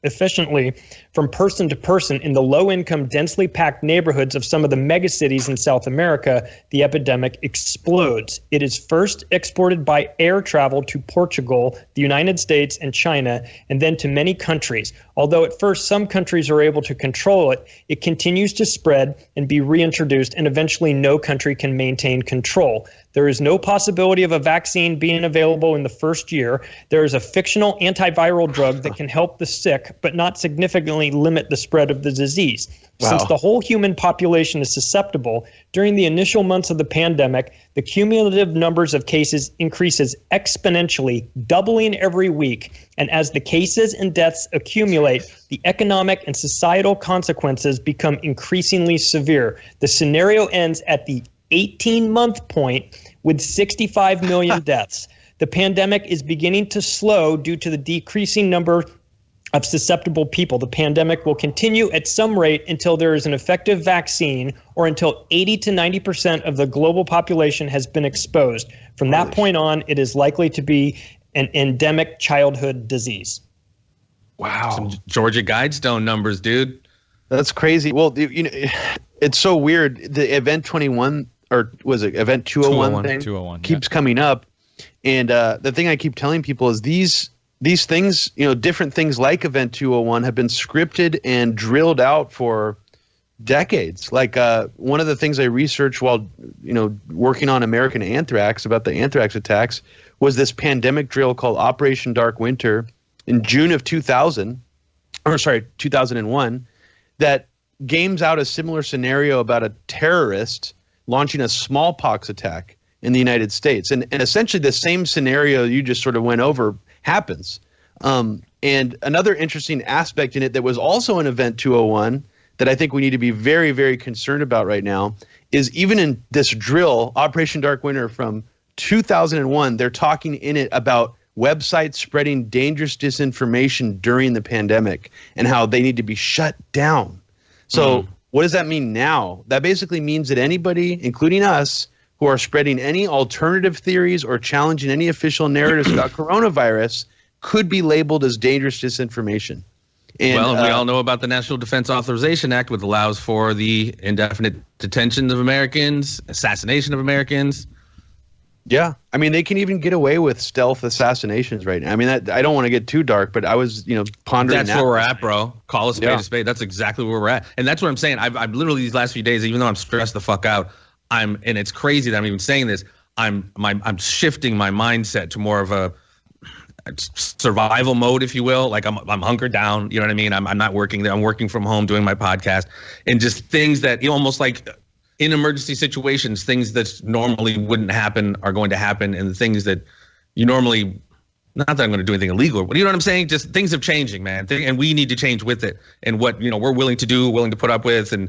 efficiently from person to person in the low-income, densely packed neighborhoods of some of the megacities in South America, the epidemic explodes. It is first exported by air travel to Portugal, the United States, and China, and then to many countries. Although at first some countries are able to control it, it continues to spread and be reintroduced, and eventually no country can maintain control. There is no possibility of a vaccine being available in the first year. There is a fictional antiviral drug that can help the sick, but not significantly limit the spread of the disease. Wow. Since the whole human population is susceptible, during the initial months of the pandemic, the cumulative numbers of cases increases exponentially, doubling every week. And as the cases and deaths accumulate, the economic and societal consequences become increasingly severe. The scenario ends at the 18-month point with 65 million deaths. The pandemic is beginning to slow due to the decreasing number of susceptible people. The pandemic will continue at some rate until there is an effective vaccine, or until 80 to 90% of the global population has been exposed. From that point on, it is likely to be an endemic childhood disease. Wow. Some Georgia Guidestone numbers, dude. That's crazy. Well, it's so weird. The Event 21, or was it Event 201 thing? 201 keeps coming up. And the thing I keep telling people is these things, different things like Event 201 have been scripted and drilled out for decades. Like one of the things I researched while, working on American Anthrax, about the anthrax attacks, was this pandemic drill called Operation Dark Winter in June of 2001, that games out a similar scenario about a terrorist launching a smallpox attack in the United States. And essentially the same scenario you just sort of went over happens. And another interesting aspect in it that was also an Event 201 that I think we need to be very, very concerned about right now is, even in this drill, Operation Dark Winter from 2001, they're talking in it about websites spreading dangerous disinformation during the pandemic and how they need to be shut down. So what does that mean now? That basically means that anybody, including us, who are spreading any alternative theories or challenging any official narratives about coronavirus could be labeled as dangerous disinformation. And, well, we all know about the National Defense Authorization Act, which allows for the indefinite detention of Americans, assassination of Americans. Yeah, I mean, they can even get away with stealth assassinations right now. I mean, I don't want to get too dark, but I was, pondering. That's where we're at, bro. Call a spade a spade. That's exactly where we're at, and that's what I'm saying. I've literally these last few days, even though I'm stressed the fuck out, and it's crazy that I'm even saying this. I'm shifting my mindset to more of a survival mode, if you will. Like I'm hunkered down. You know what I mean? I'm not working there. I'm working from home, doing my podcast, and just things that almost like. In emergency situations, things that normally wouldn't happen are going to happen, and the things that you normally, not that I'm going to do anything illegal, but you know what I'm saying? Just things are changing, man, and we need to change with it. And what we're willing to do, willing to put up with, and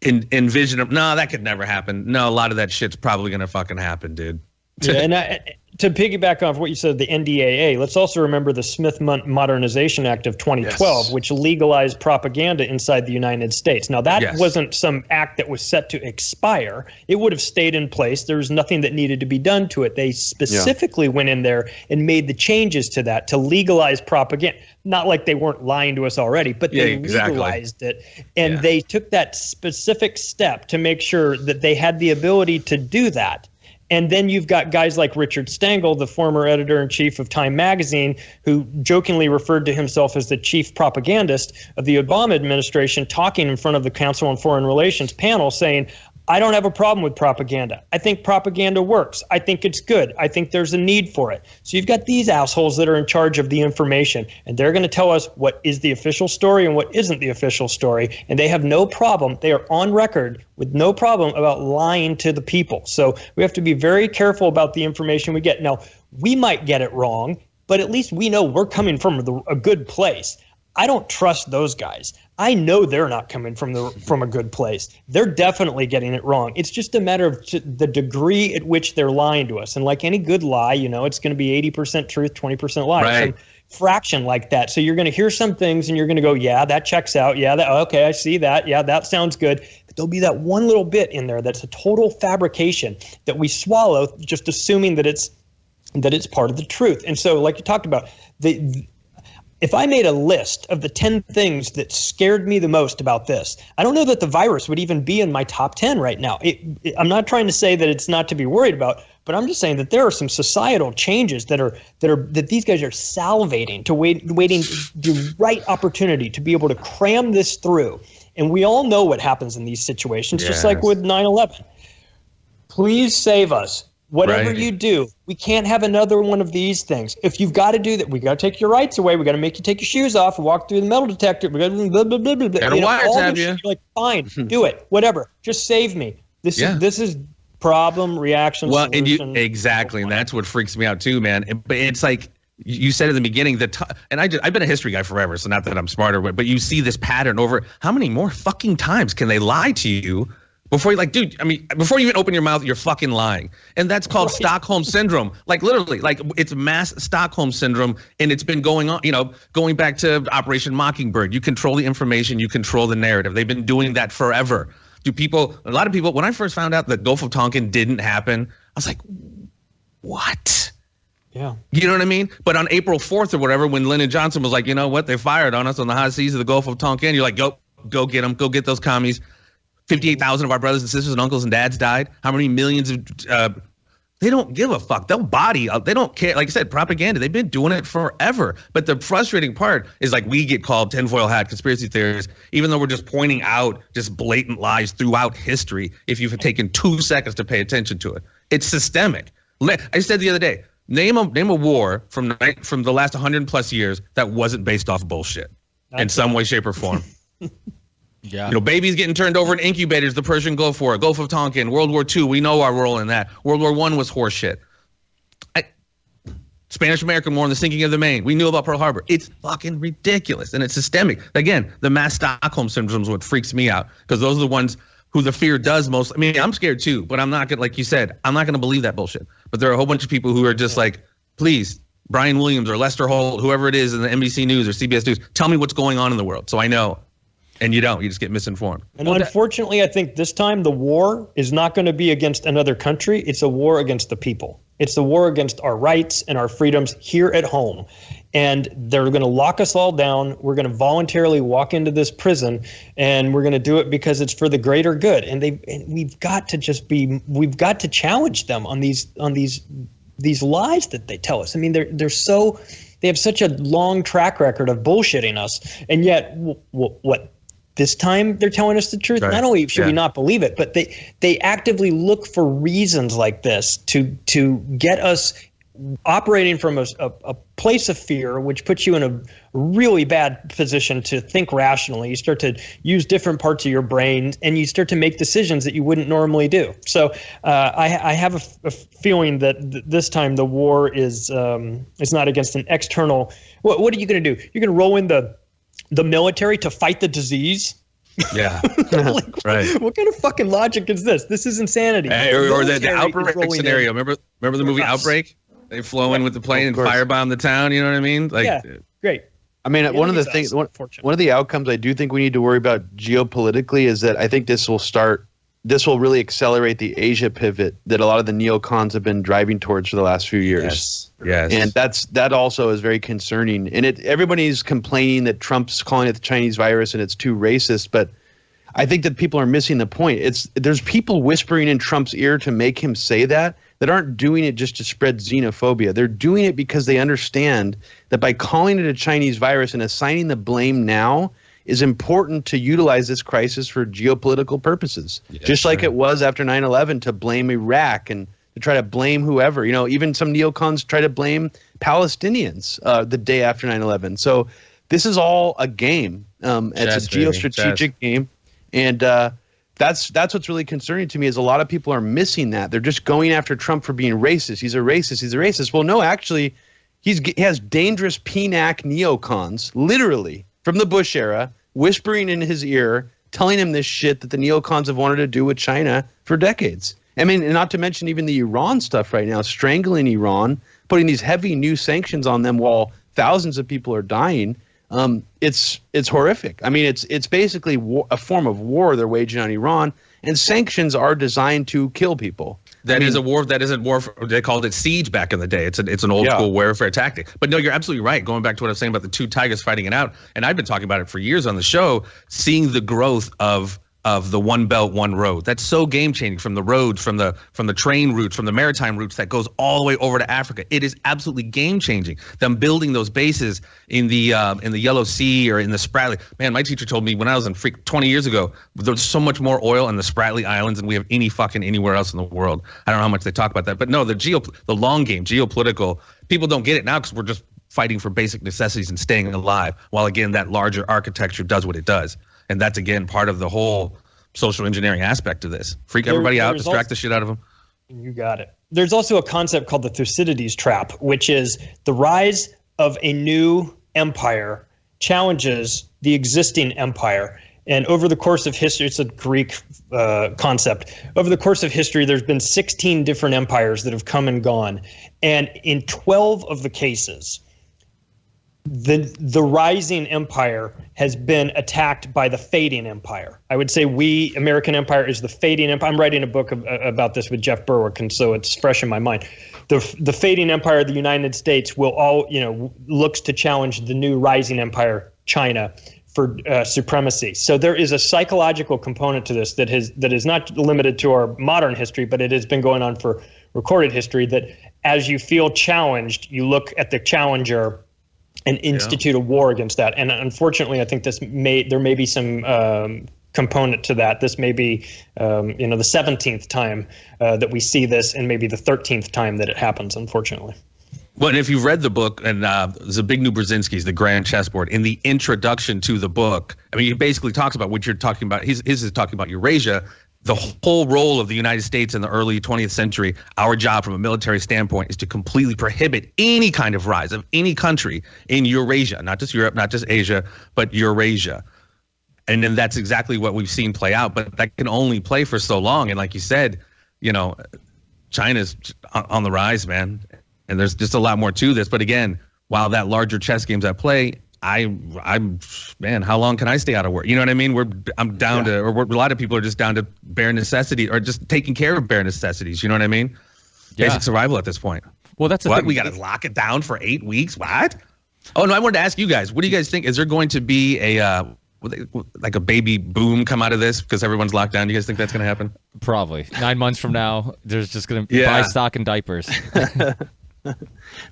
envision. No, that could never happen. No, a lot of that shit's probably going to fucking happen, dude. Yeah, and to piggyback off what you said, the NDAA, let's also remember the Smith Modernization Act of 2012, which legalized propaganda inside the United States. Now, that wasn't some act that was set to expire. It would have stayed in place. There was nothing that needed to be done to it. They specifically went in there and made the changes to that to legalize propaganda. Not like they weren't lying to us already, but they legalized it. And they took that specific step to make sure that they had the ability to do that. And then you've got guys like Richard Stengel, the former editor-in-chief of Time magazine, who jokingly referred to himself as the chief propagandist of the Obama administration, talking in front of the Council on Foreign Relations panel saying, I don't have a problem with propaganda. I think propaganda works. I think it's good. I think there's a need for it. So you've got these assholes that are in charge of the information, and they're going to tell us what is the official story and what isn't the official story. And they have no problem. They are on record with no problem about lying to the people. So we have to be very careful about the information we get. Now, we might get it wrong, but at least we know we're coming from a good place. I don't trust those guys. I know they're not coming from a good place. They're definitely getting it wrong. It's just a matter of the degree at which they're lying to us. And like any good lie, it's going to be 80% truth, 20% lie. Right. Some fraction like that. So you're going to hear some things and you're going to go, yeah, that checks out. Yeah, okay, I see that. Yeah, that sounds good. But there'll be that one little bit in there that's a total fabrication that we swallow, just assuming that it's part of the truth. And so, like you talked about, if I made a list of the 10 things that scared me the most about this, I don't know that the virus would even be in my top 10 right now. I'm not trying to say that it's not to be worried about, but I'm just saying that there are some societal changes that these guys are salivating to waiting the right opportunity to be able to cram this through. And we all know what happens in these situations, just like with 9/11. Please save us. Whatever you do, we can't have another one of these things. If you've got to do that, we got to take your rights away. We got to make you take your shoes off and walk through the metal detector. We got to blah, blah, blah, blah, blah. Gotta wiretap you. You're like, fine, do it, whatever. Just save me. This is problem, reaction, solution. And that's what freaks me out too, man. But it's like you said in the beginning and I've been a history guy forever, so not that I'm smarter, but you see this pattern over. How many more fucking times can they lie to you? Before you before you even open your mouth, you're fucking lying. And that's called Stockholm syndrome. Like literally, it's mass Stockholm syndrome. And it's been going on, going back to Operation Mockingbird. You control the information, you control the narrative. They've been doing that forever. A lot of people, when I first found out that Gulf of Tonkin didn't happen, I was like, what? Yeah. You know what I mean? But on April 4th or whatever, when Lyndon Johnson was like, you know what, they fired on us on the high seas of the Gulf of Tonkin, you're like, go get them, go get those commies. 58,000 of our brothers and sisters and uncles and dads died. How many millions of they don't give a fuck. They'll body. They don't care. Like I said, propaganda. They've been doing it forever. But the frustrating part is like we get called tinfoil hat conspiracy theorists, even though we're just pointing out just blatant lies throughout history. If you've taken 2 seconds to pay attention to it, it's systemic. I said the other day, name a war from the last 100 plus years that wasn't based off bullshit in some way, shape, or form. Yeah. Babies getting turned over in incubators, the Persian Gulf War, Gulf of Tonkin, World War II. We know our role in that. World War I was horseshit. Spanish-American War and the sinking of the Maine. We knew about Pearl Harbor. It's fucking ridiculous, and it's systemic. Again, the mass Stockholm syndrome is what freaks me out, because those are the ones who the fear does most. I mean, I'm scared too, but I'm not going to, like you said, I'm not going to believe that bullshit. But there are a whole bunch of people who are just like, please, Brian Williams or Lester Holt, whoever it is in the NBC News or CBS News, tell me what's going on in the world so I know. And you don't. You just get misinformed. And unfortunately, I think this time the war is not going to be against another country. It's a war against the people. It's a war against our rights and our freedoms here at home. and they're going to lock us all down. We're going to voluntarily walk into this prison, and we're going to do it because it's for the greater good. And we've got to challenge them on these lies that they tell us. I mean, they have such a long track record of bullshitting us, and yet what this time they're telling us the truth. Right. Not only should we not believe it, but they actively look for reasons like this to get us operating from a place of fear, which puts you in a really bad position to think rationally. You start to use different parts of your brain, and you start to make decisions that you wouldn't normally do. So I have a feeling that this time the war is not against an external. What are you going to do? You're going to roll in the military to fight the disease? Yeah. Like, right. What kind of fucking logic is this? This is insanity. Or the outbreak scenario. Remember the movie Outbreak? They flow in with the plane and firebomb the town. You know what I mean? Like, yeah, great. I mean, one of the things, one of the outcomes I do think we need to worry about geopolitically is that I think this will really accelerate the Asia pivot that a lot of the neocons have been driving towards for the last few years. Yes. And that also is very concerning. And everybody's complaining that Trump's calling it the Chinese virus and it's too racist, but I think that people are missing the point. There's people whispering in Trump's ear to make him say that aren't doing it just to spread xenophobia. They're doing it because they understand that by calling it a Chinese virus and assigning the blame now is important to utilize this crisis for geopolitical purposes. Yes, just like it was after 9/11 to blame Iraq and to try to blame whoever. You know, even some neocons try to blame Palestinians the day after 9/11. So this is all a game. It's a geostrategic game. And that's what's really concerning to me is a lot of people are missing that. They're just going after Trump for being racist. He's a racist. Well, no, actually, he has dangerous PNAC neocons, literally, from the Bush era, whispering in his ear, telling him this shit that the neocons have wanted to do with China for decades. I mean, and not to mention even the Iran stuff right now, strangling Iran, putting these heavy new sanctions on them while thousands of people are dying. It's horrific. I mean, it's basically a form of war they're waging on Iran, and sanctions are designed to kill people. That is a war. That isn't war. They called it siege back in the day. It's an old school warfare tactic. But no, you're absolutely right. Going back to what I was saying about the two tigers fighting it out, and I've been talking about it for years on the show, seeing the growth of the One Belt, One Road. That's so game changing, from the roads, from the train routes, from the maritime routes that goes all the way over to Africa. It is absolutely game changing. Them building those bases in the Yellow Sea or in the Spratly. Man, my teacher told me when I was in 20 years ago, there's so much more oil in the Spratly Islands than we have anywhere else in the world. I don't know how much they talk about that, but no, the long game, geopolitical. People don't get it now because we're just fighting for basic necessities and staying alive. While again, that larger architecture does what it does. And that's, again, part of the whole social engineering aspect of this. Freak everybody out, distract the shit out of them. You got it. There's also a concept called the Thucydides trap, which is the rise of a new empire challenges the existing empire. And over the course of history, it's a Greek concept. Over the course of history, there's been 16 different empires that have come and gone. And in 12 of the cases, the rising empire has been attacked by the fading empire. I would say American empire is the fading empire. I'm writing a book about this with Jeff Berwick, and so it's fresh in my mind. The fading empire of the United States looks to challenge the new rising empire, China, for supremacy. So there is a psychological component to this that is not limited to our modern history, but it has been going on for recorded history, that as you feel challenged, you look at the challenger and institute a war against that. And unfortunately, I think there may be some component to that. This may be the 17th time that we see this, and maybe the 13th time that it happens, unfortunately. Well, and if you've read the book, and Zbigniew Brzezinski's The Grand Chessboard, in the introduction to the book, I mean, he basically talks about what you're talking about. His is talking about Eurasia. The whole role of the United States in the early 20th century, our job from a military standpoint, is to completely prohibit any kind of rise of any country in Eurasia, not just Europe, not just Asia, but Eurasia. And then that's exactly what we've seen play out. But that can only play for so long. And like you said, China's on the rise, man. And there's just a lot more to this. But again, while that larger chess game's at play, I'm man, how long can I stay out of work? You know what I mean? I'm down to, or a lot of people are just down to bare necessity, or just taking care of bare necessities. You know what I mean? Basic survival at this point. Well, that's the what thing. We got to lock it down for 8 weeks. What? Oh no, I wanted to ask you guys. What do you guys think? Is there going to be a like a baby boom come out of this because everyone's locked down? Do you guys think that's going to happen? Probably 9 months from now. There's just going to buy stock in diapers.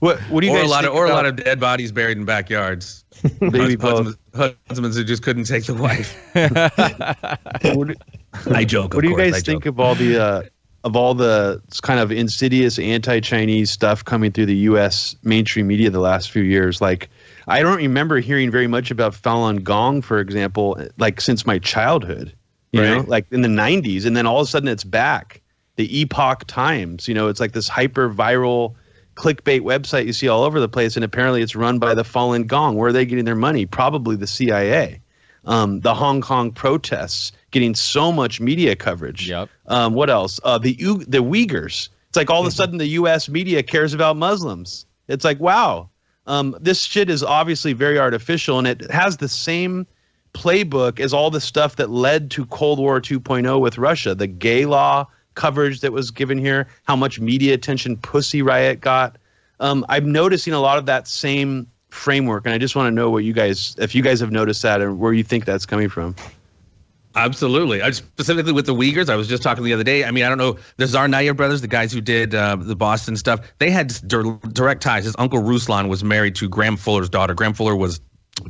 What do you guys think a lot of dead bodies buried in backyards. Baby husbands who just couldn't take the wife. I joke. What do you guys think of all the kind of insidious anti-Chinese stuff coming through the U.S. mainstream media the last few years? Like, I don't remember hearing very much about Falun Gong, for example, like since my childhood. You know, like in the 90s, and then all of a sudden it's back. The Epoch Times, it's like this hyper viral clickbait website you see all over the place, and apparently it's run by the Falun Gong. Where are they getting their money? Probably the CIA. The Hong Kong protests getting so much media coverage. Yep. What else? The Uyghurs. It's like all of a sudden the U.S. media cares about Muslims. It's like, wow, this shit is obviously very artificial, and it has the same playbook as all the stuff that led to Cold War 2.0 with Russia. The gay law coverage that was given here, how much media attention Pussy Riot got. I'm noticing a lot of that same framework, and I just want to know if you guys have noticed that and where you think that's coming from. Absolutely. Specifically with the Uyghurs, I was just talking the other day. I mean, I don't know. The Tsarnaev brothers, the guys who did the Boston stuff, they had direct ties. His uncle Ruslan was married to Graham Fuller's daughter. Graham Fuller was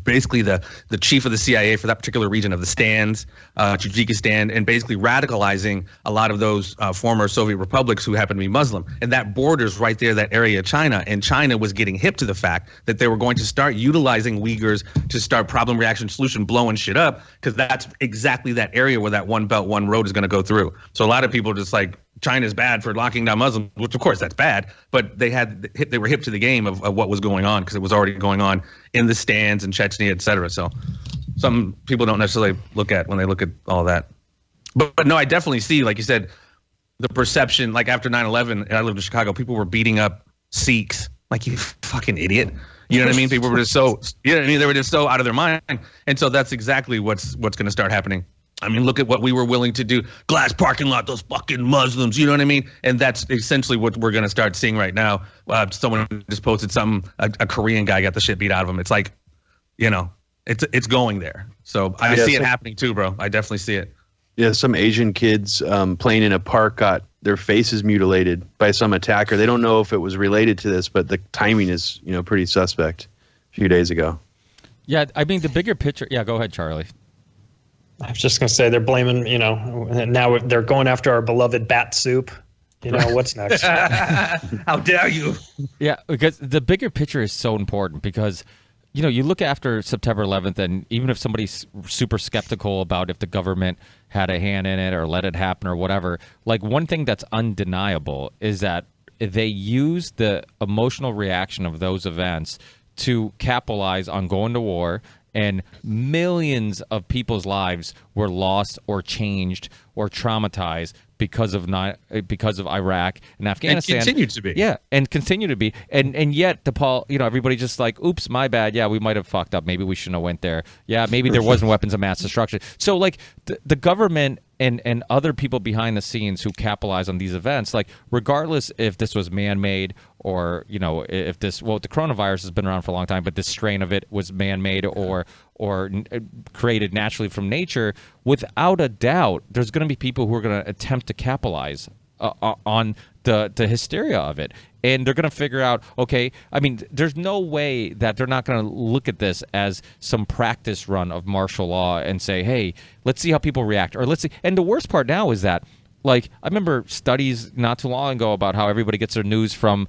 basically the chief of the CIA for that particular region of the Stans, Tajikistan, and basically radicalizing a lot of those former Soviet republics who happen to be Muslim. And that borders right there, that area of China. And China was getting hip to the fact that they were going to start utilizing Uyghurs to start problem, reaction, solution, blowing shit up, because that's exactly that area where that one belt, one road is going to go through. So a lot of people are just like, China's bad for locking down Muslims, which of course that's bad, but they were hip to the game of what was going on, because it was already going on in the stands in Chechnya, et cetera. So some people don't necessarily look at when they look at all that. But no, I definitely see, like you said, the perception, like after 9/11, and I lived in Chicago, people were beating up Sikhs, like, you fucking idiot. You know what I mean? People were just so, you know what I mean? They were just so out of their mind. And so that's exactly what's going to start happening. I mean, look at what we were willing to do. Glass parking lot, those fucking Muslims, you know what I mean? And that's essentially what we're going to start seeing right now. Someone just posted something, a Korean guy got the shit beat out of him. It's like, it's going there. So I see it happening too, bro. I definitely see it. Yeah, some Asian kids playing in a park got their faces mutilated by some attacker. They don't know if it was related to this, but the timing is, pretty suspect a few days ago. Yeah, I mean, the bigger picture. Yeah, go ahead, Charlie. I was just going to say they're blaming, now they're going after our beloved bat soup. What's next? How dare you? Yeah, because the bigger picture is so important, because, you look after September 11th, and even if somebody's super skeptical about if the government had a hand in it or let it happen or whatever, like, one thing that's undeniable is that they use the emotional reaction of those events to capitalize on going to war, and millions of people's lives were lost or changed or traumatized because of Iraq and Afghanistan. And continue to be. Yeah, and continue to be. And yet everybody just like, oops, my bad. Yeah, we might have fucked up. Maybe we shouldn't have went there. Yeah, maybe there wasn't weapons of mass destruction. So like the government and other people behind the scenes who capitalize on these events, like, regardless if this was man-made or, if the coronavirus has been around for a long time, but this strain of it was man-made or created naturally from nature, without a doubt, there's going to be people who are going to attempt to capitalize on the hysteria of it. And they're going to figure out, okay, I mean, there's no way that they're not going to look at this as some practice run of martial law and say, hey, let's see how people react. Or let's see. And the worst part now is that, like, I remember studies not too long ago about how everybody gets their news from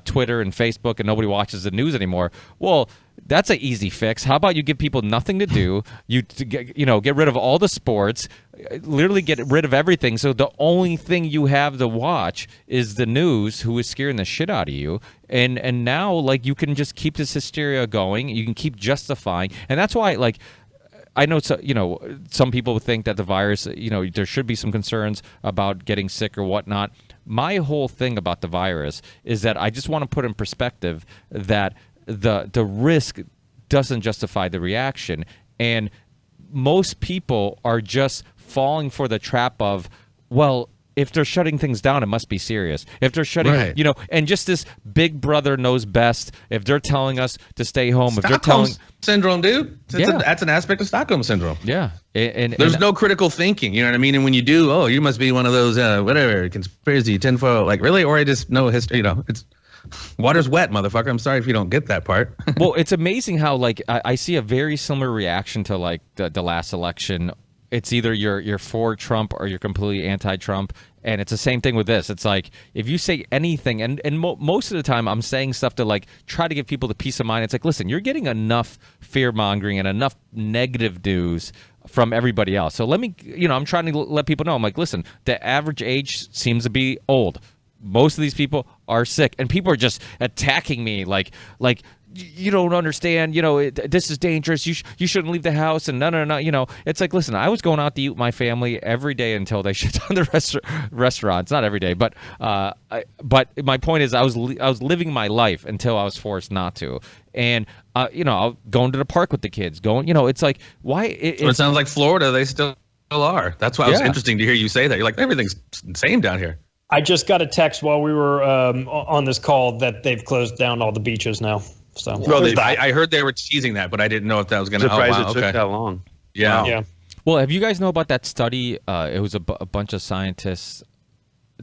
Twitter and Facebook and nobody watches the news anymore. Well, that's an easy fix. How about you give people nothing to do? Get rid of all the sports, literally get rid of everything. So the only thing you have to watch is the news, who is scaring the shit out of you. And now, like, you can just keep this hysteria going. You can keep justifying. And that's why, like, I know, some people think that the virus, there should be some concerns about getting sick or whatnot. My whole thing about the virus is that I just want to put in perspective that the risk doesn't justify the reaction. And most people are just falling for the trap of, well, if they're shutting things down, it must be serious. If they're shutting, Right. and just this big brother knows best. If they're telling us to stay home, if they're Stockholm telling, syndrome, dude. Yeah. That's an aspect of Stockholm syndrome. yeah, and There's no critical thinking. You know what I mean? And when you do, oh, you must be one of those whatever conspiracy tinfoil. Like really, or I just know history. It's water's wet, motherfucker. I'm sorry if you don't get that part. Well, it's amazing how like I see a very similar reaction to like the last election. It's either you're for Trump or you're completely anti-Trump, and it's the same thing with this. It's like if you say anything, and most of the time I'm saying stuff to like try to give people the peace of mind. It's like, listen, you're getting enough fear mongering and enough negative news from everybody else. So let me, I'm trying to let people know. I'm like, listen, the average age seems to be old. Most of these people are sick, and people are just attacking me like you don't understand, this is dangerous. You shouldn't leave the house, and no. It's like, listen, I was going out to eat with my family every day until they shut down the restaurants. Not every day, but my point is, I was living my life until I was forced not to, and I'll going to the park with the kids, it's like why? It sounds like Florida. They still are. That's why it was interesting to hear you say that. You're like, everything's the same down here. I just got a text while we were on this call that they've closed down all the beaches now. So well, I heard they were teasing that, but I didn't know if that was going to. Surprised it took that long. Yeah. Wow. Yeah. Well, have you guys know about that study? It was a bunch of scientists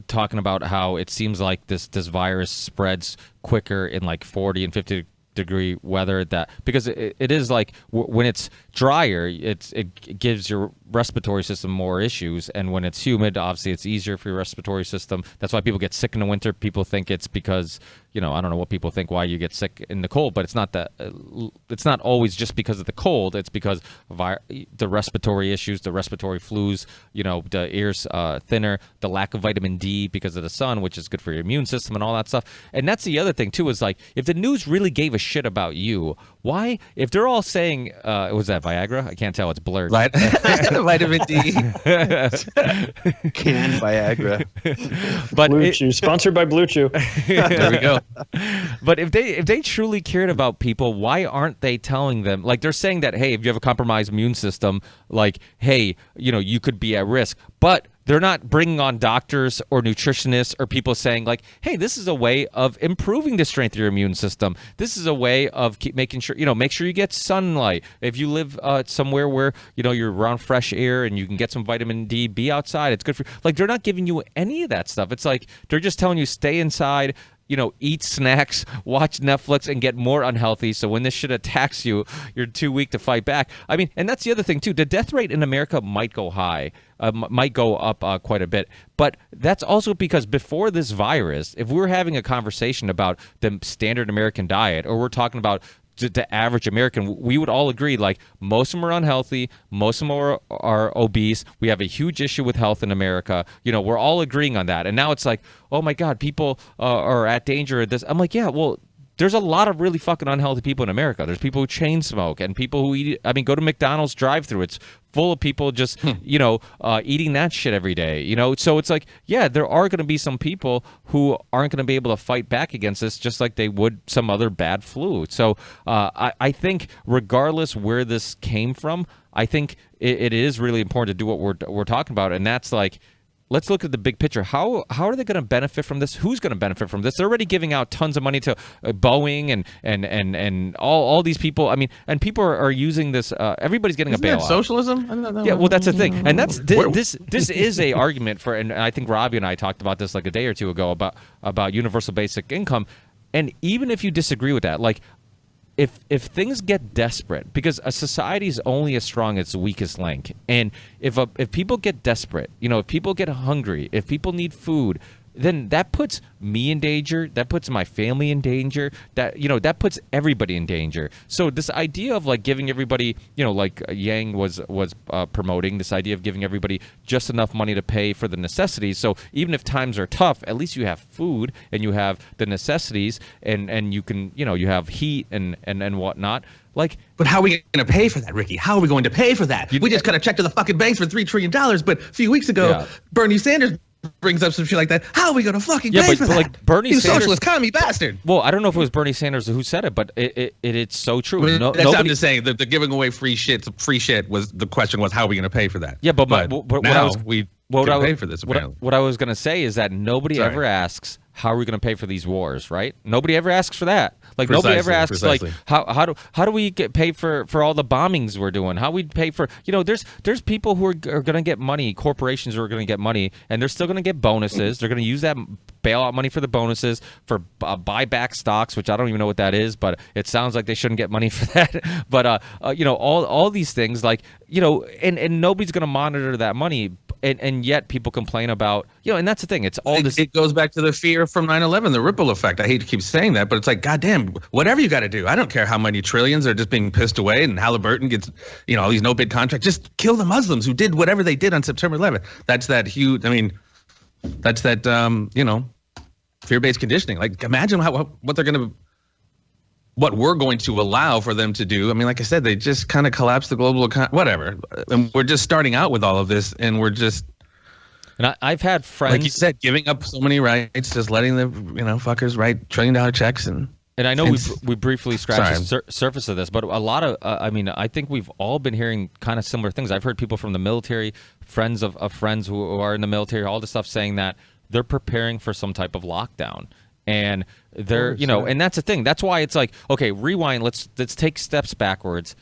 talking about how it seems like this virus spreads quicker in like 40 and 50 degree weather, that because it is like when it's drier, it gives your respiratory system more issues, and when it's humid, obviously it's easier for your respiratory system. That's why people get sick in the winter. People think it's because I don't know what people think why you get sick in the cold, but it's not that. It's not always just because of the cold. It's because of the respiratory issues, the respiratory flus. The ears thinner, the lack of vitamin D because of the sun, which is good for your immune system and all that stuff. And that's the other thing too, is like if the news really gave a shit about you, why? If they're all saying, was that Viagra? I can't tell. It's blurred. Vitamin D. Canned Viagra. But Blue Chew, sponsored by Blue Chew. There we go. But if they truly cared about people, why aren't they telling them? Like they're saying that, hey, if you have a compromised immune system, like, hey, you could be at risk. But they're not bringing on doctors or nutritionists or people saying like, hey, this is a way of improving the strength of your immune system. This is a way of making sure, make sure you get sunlight. If you live somewhere where, you're around fresh air and you can get some vitamin D, be outside. It's good for you. Like they're not giving you any of that stuff. It's like they're just telling you stay inside, eat snacks, watch Netflix, and get more unhealthy. So when this shit attacks you, you're too weak to fight back. I mean, and that's the other thing too. The death rate in America might go high, might go up quite a bit. But that's also because before this virus, if we were having a conversation about the standard American diet, or we're talking about the average American, we would all agree like most of them are unhealthy, most of them are obese. We have a huge issue with health in America. We're all agreeing on that. And now it's like, oh my God, people are at danger of this. I'm like, yeah, well, there's a lot of really fucking unhealthy people in America. There's people who chain smoke and people who eat. I mean, go to McDonald's drive-through. It's full of people just, eating that shit every day. So it's like, yeah, there are going to be some people who aren't going to be able to fight back against this, just like they would some other bad flu. So I think regardless where this came from, I think it is really important to do what we're talking about, and that's like, let's look at the big picture. How are they going to benefit from this? Who's going to benefit from this? They're already giving out tons of money to Boeing and all these people. I mean, and people are using this. Everybody's getting Isn't a bailout. that socialism? Yeah, well, that's the thing, and that's this is a argument for. And I think Robbie and I talked about this like a day or two ago about universal basic income. And even if you disagree with that, like, if things get desperate, because a society is only as strong as its weakest link, and if people get desperate, if people get hungry, if people need food, then that puts me in danger. That puts my family in danger. That puts everybody in danger. So this idea of like giving everybody, like Yang was promoting, this idea of giving everybody just enough money to pay for the necessities. So even if times are tough, at least you have food and you have the necessities, and you can, you have heat and whatnot. Like, but how are we going to pay for that, Ricky? How are we going to pay for that? We just got a check to the fucking banks for $3 trillion. But a few weeks ago, Bernie Sanders brings up some shit like that. How are we going to fucking pay for that? Like Bernie you Sanders, socialist commie bastard. Well, I don't know if it was Bernie Sanders who said it, but it's so true. I'm just saying that the giving away free shit was the question was how are we going to pay for that? Yeah, but now we pay for this. Apparently, what I was going to say is that nobody ever asks, how are we going to pay for these wars, right? Nobody ever asks for that. Like nobody ever asks like how do we get paid for all the bombings we're doing? How we pay for, there's people who are going to get money, corporations who are going to get money, and they're still going to get bonuses. They're going to use that bailout money for the bonuses, for buyback stocks, which I don't even know what that is, but it sounds like they shouldn't get money for that. But all these things, like, and nobody's going to monitor that money. And yet people complain about, and that's the thing. It's all this. It goes back to the fear from 9/11, the ripple effect. I hate to keep saying that, but it's like, goddamn, whatever you got to do. I don't care how many trillions are just being pissed away, and Halliburton gets, all these no bid contracts. Just kill the Muslims who did whatever they did on September 11th. That's that huge. I mean, that's that. Fear-based conditioning. Like, imagine what they're going to. What we're going to allow for them to do. I mean, like I said, they just kind of collapsed the global economy, whatever. And we're just starting out with all of this, and we're just. And I've had friends, like you said, giving up so many rights, just letting the fuckers write $1 trillion checks, and I know we briefly scratched the surface of this, but a lot of I think we've all been hearing kind of similar things. I've heard people from the military, friends of friends who are in the military, all this stuff, saying that they're preparing for some type of lockdown. And they're, and that's the thing. That's why it's like, okay, rewind. Let's take steps backwards.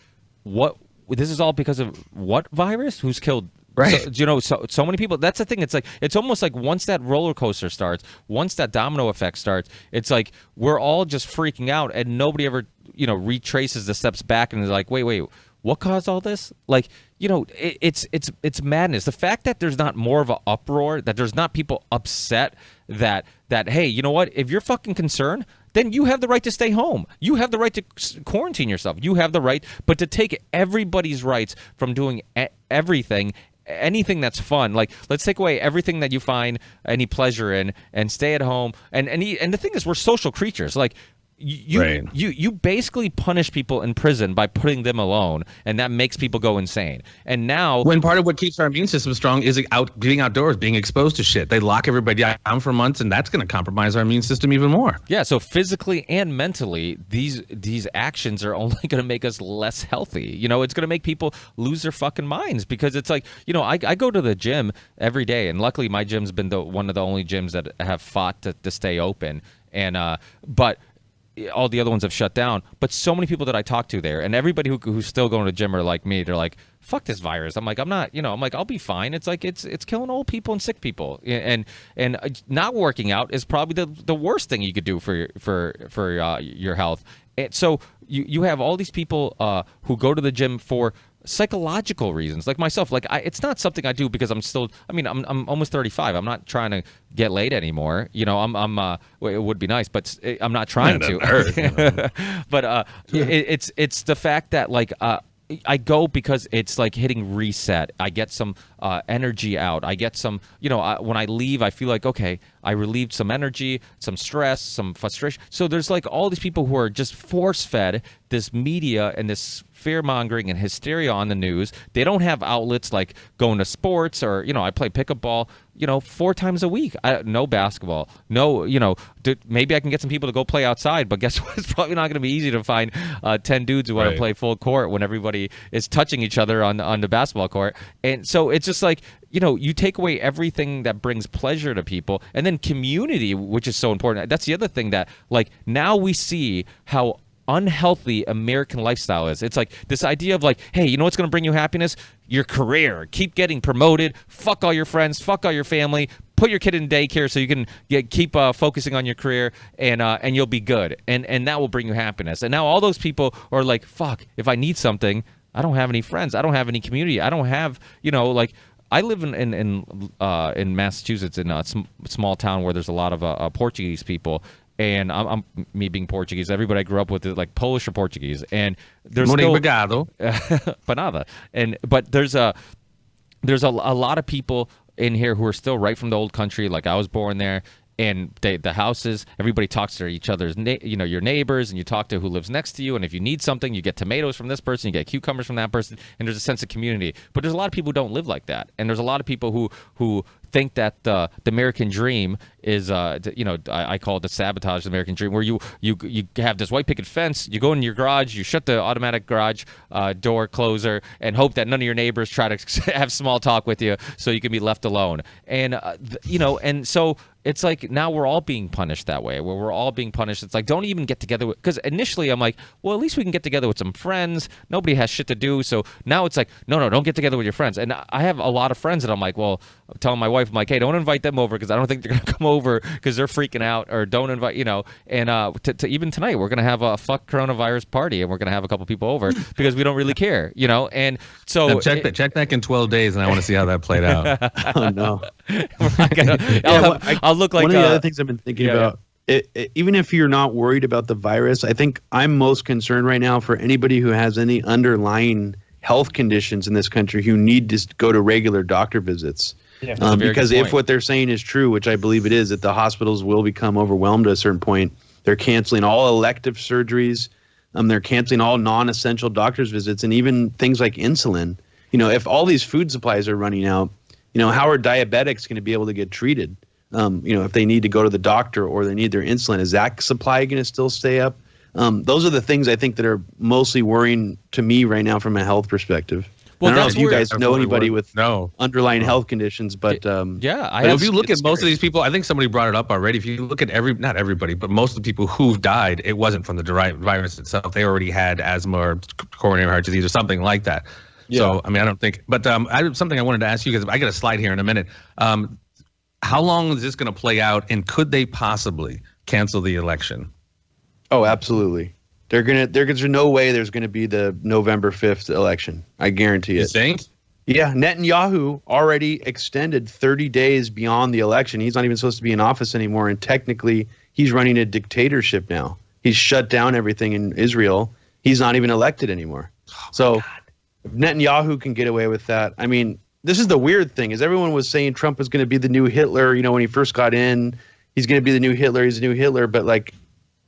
This is all because of what virus? Who's killed? Right. So many people. That's the thing. It's like, it's almost like once that roller coaster starts, once that domino effect starts, it's like we're all just freaking out, and nobody ever, retraces the steps back and is like, wait, what caused all this? Like, it's madness. The fact that there's not more of an uproar, that there's not people upset that hey, you know what? If you're fucking concerned, then you have the right to stay home. You have the right to quarantine yourself. You have the right, but to take everybody's rights from doing everything, anything that's fun, like let's take away everything that you find any pleasure in and stay at home. And the thing is, we're social creatures. Like, you basically punish people in prison by putting them alone, and that makes people go insane. And now, when part of what keeps our immune system strong is being outdoors, being exposed to shit, they lock everybody down for months, and that's going to compromise our immune system even more. Yeah, so physically and mentally, these actions are only going to make us less healthy. It's going to make people lose their fucking minds, because it's like, I go to the gym every day, and luckily my gym's been one of the only gyms that have fought to stay open, and but all the other ones have shut down. But so many people that I talk to there, and everybody who's still going to the gym are like me. They're like, fuck this virus. I'm like, I'm not, I'm like, I'll be fine. It's like, it's killing old people and sick people. And not working out is probably the worst thing you could do for your health. And so you have all these people who go to the gym for psychological reasons, like myself. Like, it's not something I do because I'm almost 35. I'm not trying to get laid anymore. Well, it would be nice, but I'm not trying to. But it's the fact that, like, I go because it's like hitting reset. I get some energy out. I get some, when I leave, I feel like, okay, I relieved some energy, some stress, some frustration. So there's like all these people who are just force-fed this media and this fear-mongering and hysteria on the news. They don't have outlets like going to sports, or, I play pickleball, 4 times a week. No basketball. No, maybe I can get some people to go play outside, but guess what? It's probably not going to be easy to find 10 dudes who want to play full court when everybody is touching each other on the basketball court. And so it's just like, you take away everything that brings pleasure to people, and then community, which is so important. That's the other thing that, like, now we see how unhealthy American lifestyle is. It's like this idea of like, hey, you know what's going to bring you happiness? Your career. Keep getting promoted. Fuck all your friends. Fuck all your family. Put your kid in daycare so you can keep focusing on your career, and you'll be good. And that will bring you happiness. And now all those people are like, fuck, if I need something, I don't have any friends. I don't have any community. I don't have, like, I live in Massachusetts, in a small town where there's a lot of Portuguese people. And I'm me being Portuguese. Everybody I grew up with is like Polish or Portuguese, and there's Muito obrigado. Panada. But there's a lot of people in here who are still right from the old country. Like, I was born there, and the houses, everybody talks to each other's, your neighbors, and you talk to who lives next to you. And if you need something, you get tomatoes from this person, you get cucumbers from that person, and there's a sense of community. But there's a lot of people who don't live like that, and there's a lot of people who think that the American dream is, I call it the sabotage of the American dream, where you have this white picket fence, you go in your garage, you shut the automatic garage door closer, and hope that none of your neighbors try to have small talk with you so you can be left alone. And and so it's like now we're all being punished that way, where we're all being punished. It's like, don't even get together because initially I'm like, well, at least we can get together with some friends. Nobody has shit to do. So now it's like, no, don't get together with your friends. And I have a lot of friends that I'm like, well, I'm telling my wife, I'm like, hey, don't invite them over because I don't think they're going to come over because they're freaking out, or don't invite, and to even tonight, we're going to have a fuck coronavirus party and we're going to have a couple people over because we don't really care, and so now check back in 12 days and I want to see how that played out. Oh, no. I'll look like one of the other things I've been thinking about. Even if you're not worried about the virus, I think I'm most concerned right now for anybody who has any underlying health conditions in this country who need to go to regular doctor visits. Yeah, because if what they're saying is true, which I believe it is, that the hospitals will become overwhelmed at a certain point, they're canceling all elective surgeries. They're canceling all non-essential doctor's visits, and even things like insulin. If all these food supplies are running out, how are diabetics going to be able to get treated? If they need to go to the doctor or they need their insulin, is that supply going to still stay up? Those are the things I think that are mostly worrying to me right now from a health perspective. Well, I don't know if you guys know anybody with underlying health conditions, but if you look at most of these people, I think somebody brought it up already. If you look at not everybody, but most of the people who've died, it wasn't from the virus itself. They already had asthma or coronary heart disease or something like that. Yeah. So, I don't think, but something I wanted to ask you, because I got a slide here in a minute. How long is this going to play out, and could they possibly cancel the election? Oh, absolutely. There's no way there's going to be the November 5th election. I guarantee it. You think? Yeah, Netanyahu already extended 30 days beyond the election. He's not even supposed to be in office anymore, and technically he's running a dictatorship now. He's shut down everything in Israel. He's not even elected anymore. So if Netanyahu can get away with that, this is the weird thing, is everyone was saying Trump was going to be the new Hitler, when he first got in. He's going to be the new Hitler, he's the new Hitler, but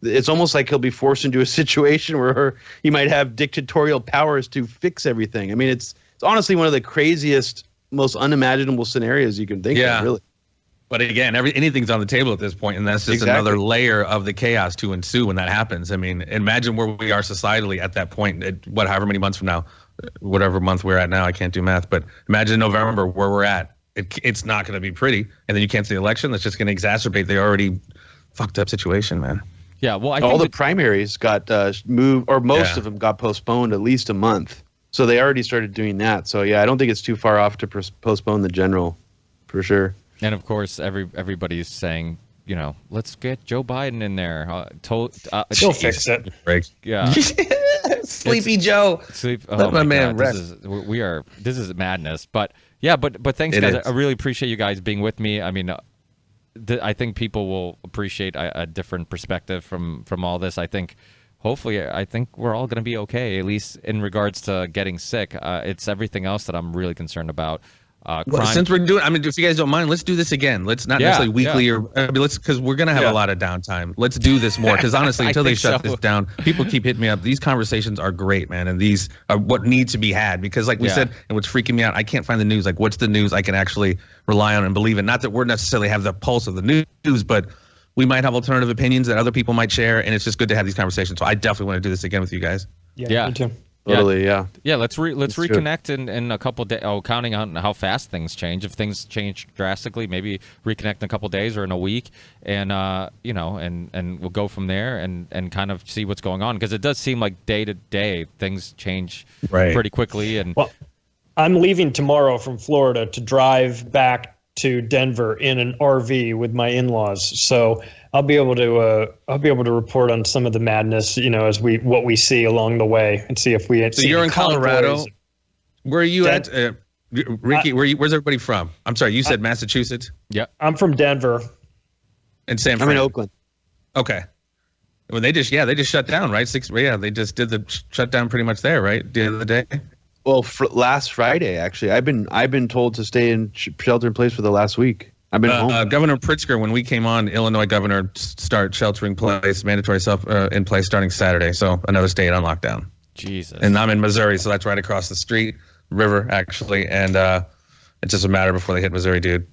it's almost like he'll be forced into a situation where he might have dictatorial powers to fix everything. It's honestly one of the craziest, most unimaginable scenarios you can think of, really. But again, anything's on the table at this point, and that's just another layer of the chaos to ensue when that happens. Imagine where we are societally at that point, however many months from now, whatever month we're at now, I can't do math, but imagine November where we're at. It's not going to be pretty, and then you cancel the election. That's just going to exacerbate the already fucked up situation, man. Yeah, well, all the primaries got moved, or most of them got postponed at least a month. So they already started doing that. So I don't think it's too far off to postpone the general, for sure. And of course, everybody's saying, let's get Joe Biden in there. He'll fix it. Yeah. Sleepy Joe. Oh my man, rest. This is madness. But thanks, guys. I really appreciate you guys being with me. I think people will appreciate a different perspective from all this. I think we're all going to be okay, at least in regards to getting sick. It's everything else that I'm really concerned about. Since we're doing, if you guys don't mind, let's do this again. Let's not necessarily weekly because we're going to have a lot of downtime. Let's do this more, because honestly, until they shut this down, people keep hitting me up. These conversations are great, man, and these are what need to be had, because like we said, and what's freaking me out, I can't find the news. Like, what's the news I can actually rely on and believe in? Not that we're necessarily have the pulse of the news, but we might have alternative opinions that other people might share, and it's just good to have these conversations. So I definitely want to do this again with you guys. Yeah, me too. Totally, yeah. Let's reconnect in a couple days. Counting on how fast things change. If things change drastically, maybe reconnect in a couple days or in a week, and and we'll go from there and kind of see what's going on, because it does seem like day to day things change pretty quickly. And I'm leaving tomorrow from Florida to drive back to Denver in an RV with my in-laws. So I'll be able to report on some of the madness, as what we see along the way, and see if we had. So you're in Colorado. Where are you at, Ricky? Where's everybody from? I'm sorry, you said Massachusetts. Yeah, I'm from Denver. And San Fran. I'm in Oakland. Okay. Well, they just shut down, right? They just did the shutdown pretty much there, right? The other day. Well, last Friday, actually, I've been told to stay in shelter in place for the last week. I've been home. Governor Pritzker, when we came on, Illinois governor start sheltering place, mandatory in place starting Saturday. So another state on lockdown. Jesus. And I'm in Missouri, so that's right across the river, actually. And it's just a matter before they hit Missouri, dude.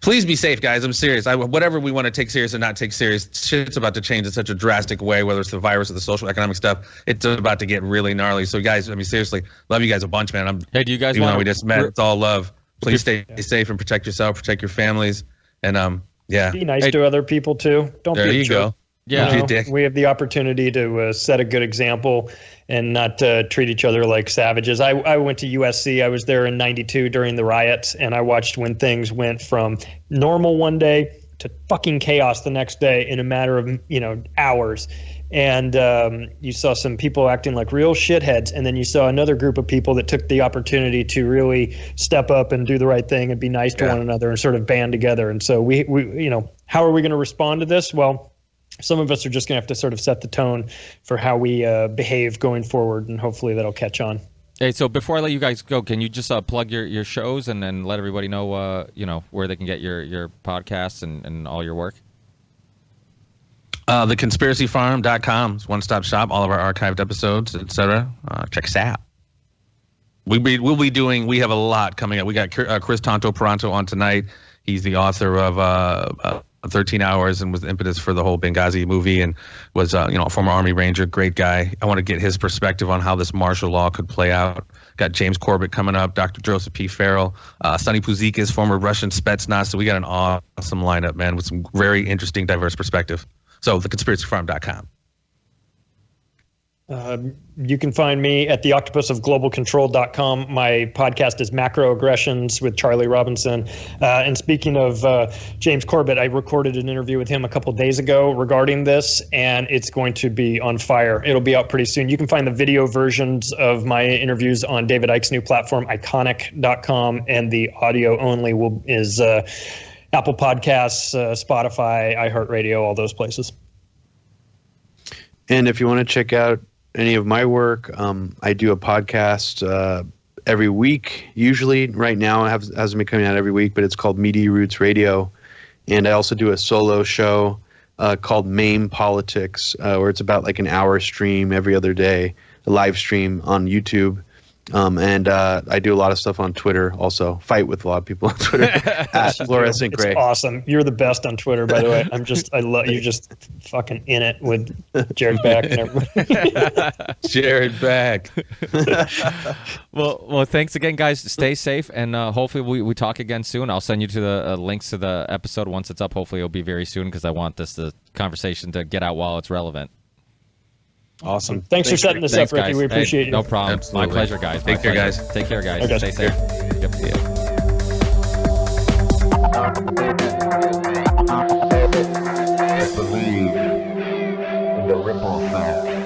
please be safe, guys. I'm serious. Whatever we want to take serious or not take serious, shit's about to change in such a drastic way, whether it's the virus or the social economic stuff. It's about to get really gnarly. So, guys, I mean, seriously, love you guys a bunch, man. Hey, do you guys even want though we just met, it's all love. Please stay safe and protect yourself, protect your families. And, yeah. Be nice to other people, too. Don't be a jerk. There you go. Yeah, we have the opportunity to set a good example and not treat each other like savages. I went to USC. I was there in '92 during the riots, and I watched when things went from normal one day to fucking chaos the next day in a matter of hours. And you saw some people acting like real shitheads, and then you saw another group of people that took the opportunity to really step up and do the right thing and be nice to one another and sort of band together. And so we how are we going to respond to this? Well, some of us are just going to have to sort of set the tone for how we behave going forward, and hopefully that'll catch on. Hey, so before I let you guys go, can you just plug your shows and then let everybody know, where they can get your podcasts and all your work? TheConspiracyFarm.com is one-stop shop. All of our archived episodes, etc. Check us out. We have a lot coming up. We got Chris Tonto-Peranto on tonight. He's the author of 13 Hours and was the impetus for the whole Benghazi movie, and was a former Army Ranger, great guy. I want to get his perspective on how this martial law could play out. Got James Corbett coming up, Dr. Joseph P. Farrell, Sonny Puzikas, former Russian Spetsnaz. So we got an awesome lineup, man, with some very interesting, diverse perspective. So theconspiracyfarm.com. You can find me at the Octopus of Global Control.com. My podcast is Macroaggressions with Charlie Robinson. And speaking of James Corbett, I recorded an interview with him a couple days ago regarding this, and it's going to be on fire. It'll be out pretty soon. You can find the video versions of my interviews on David Icke's new platform, Iconic.com, and the audio only is Apple Podcasts, Spotify, iHeartRadio, all those places. And if you want to check out any of my work, I do a podcast every week. Usually, right now, it hasn't been coming out every week, but it's called Media Roots Radio. And I also do a solo show called MAME Politics, where it's about like an hour stream every other day, a live stream on YouTube. And I do a lot of stuff on Twitter also. Fight with a lot of people on Twitter at Fluorescent Gray. It's awesome. You're the best on Twitter, by the way. I love you're just fucking in it with Jared Beck and everybody. Jared Beck. Well, thanks again, guys. Stay safe, and hopefully we talk again soon. I'll send you to the links to the episode once it's up. Hopefully it'll be very soon, because I want the conversation to get out while it's relevant. Awesome. Thanks for setting this up, Ricky. Guys. We appreciate you. No problem. Absolutely. My pleasure, guys. Take care, guys. Take care, guys. Okay. Stay safe. Yep. See ya. Believe in the ripple effect.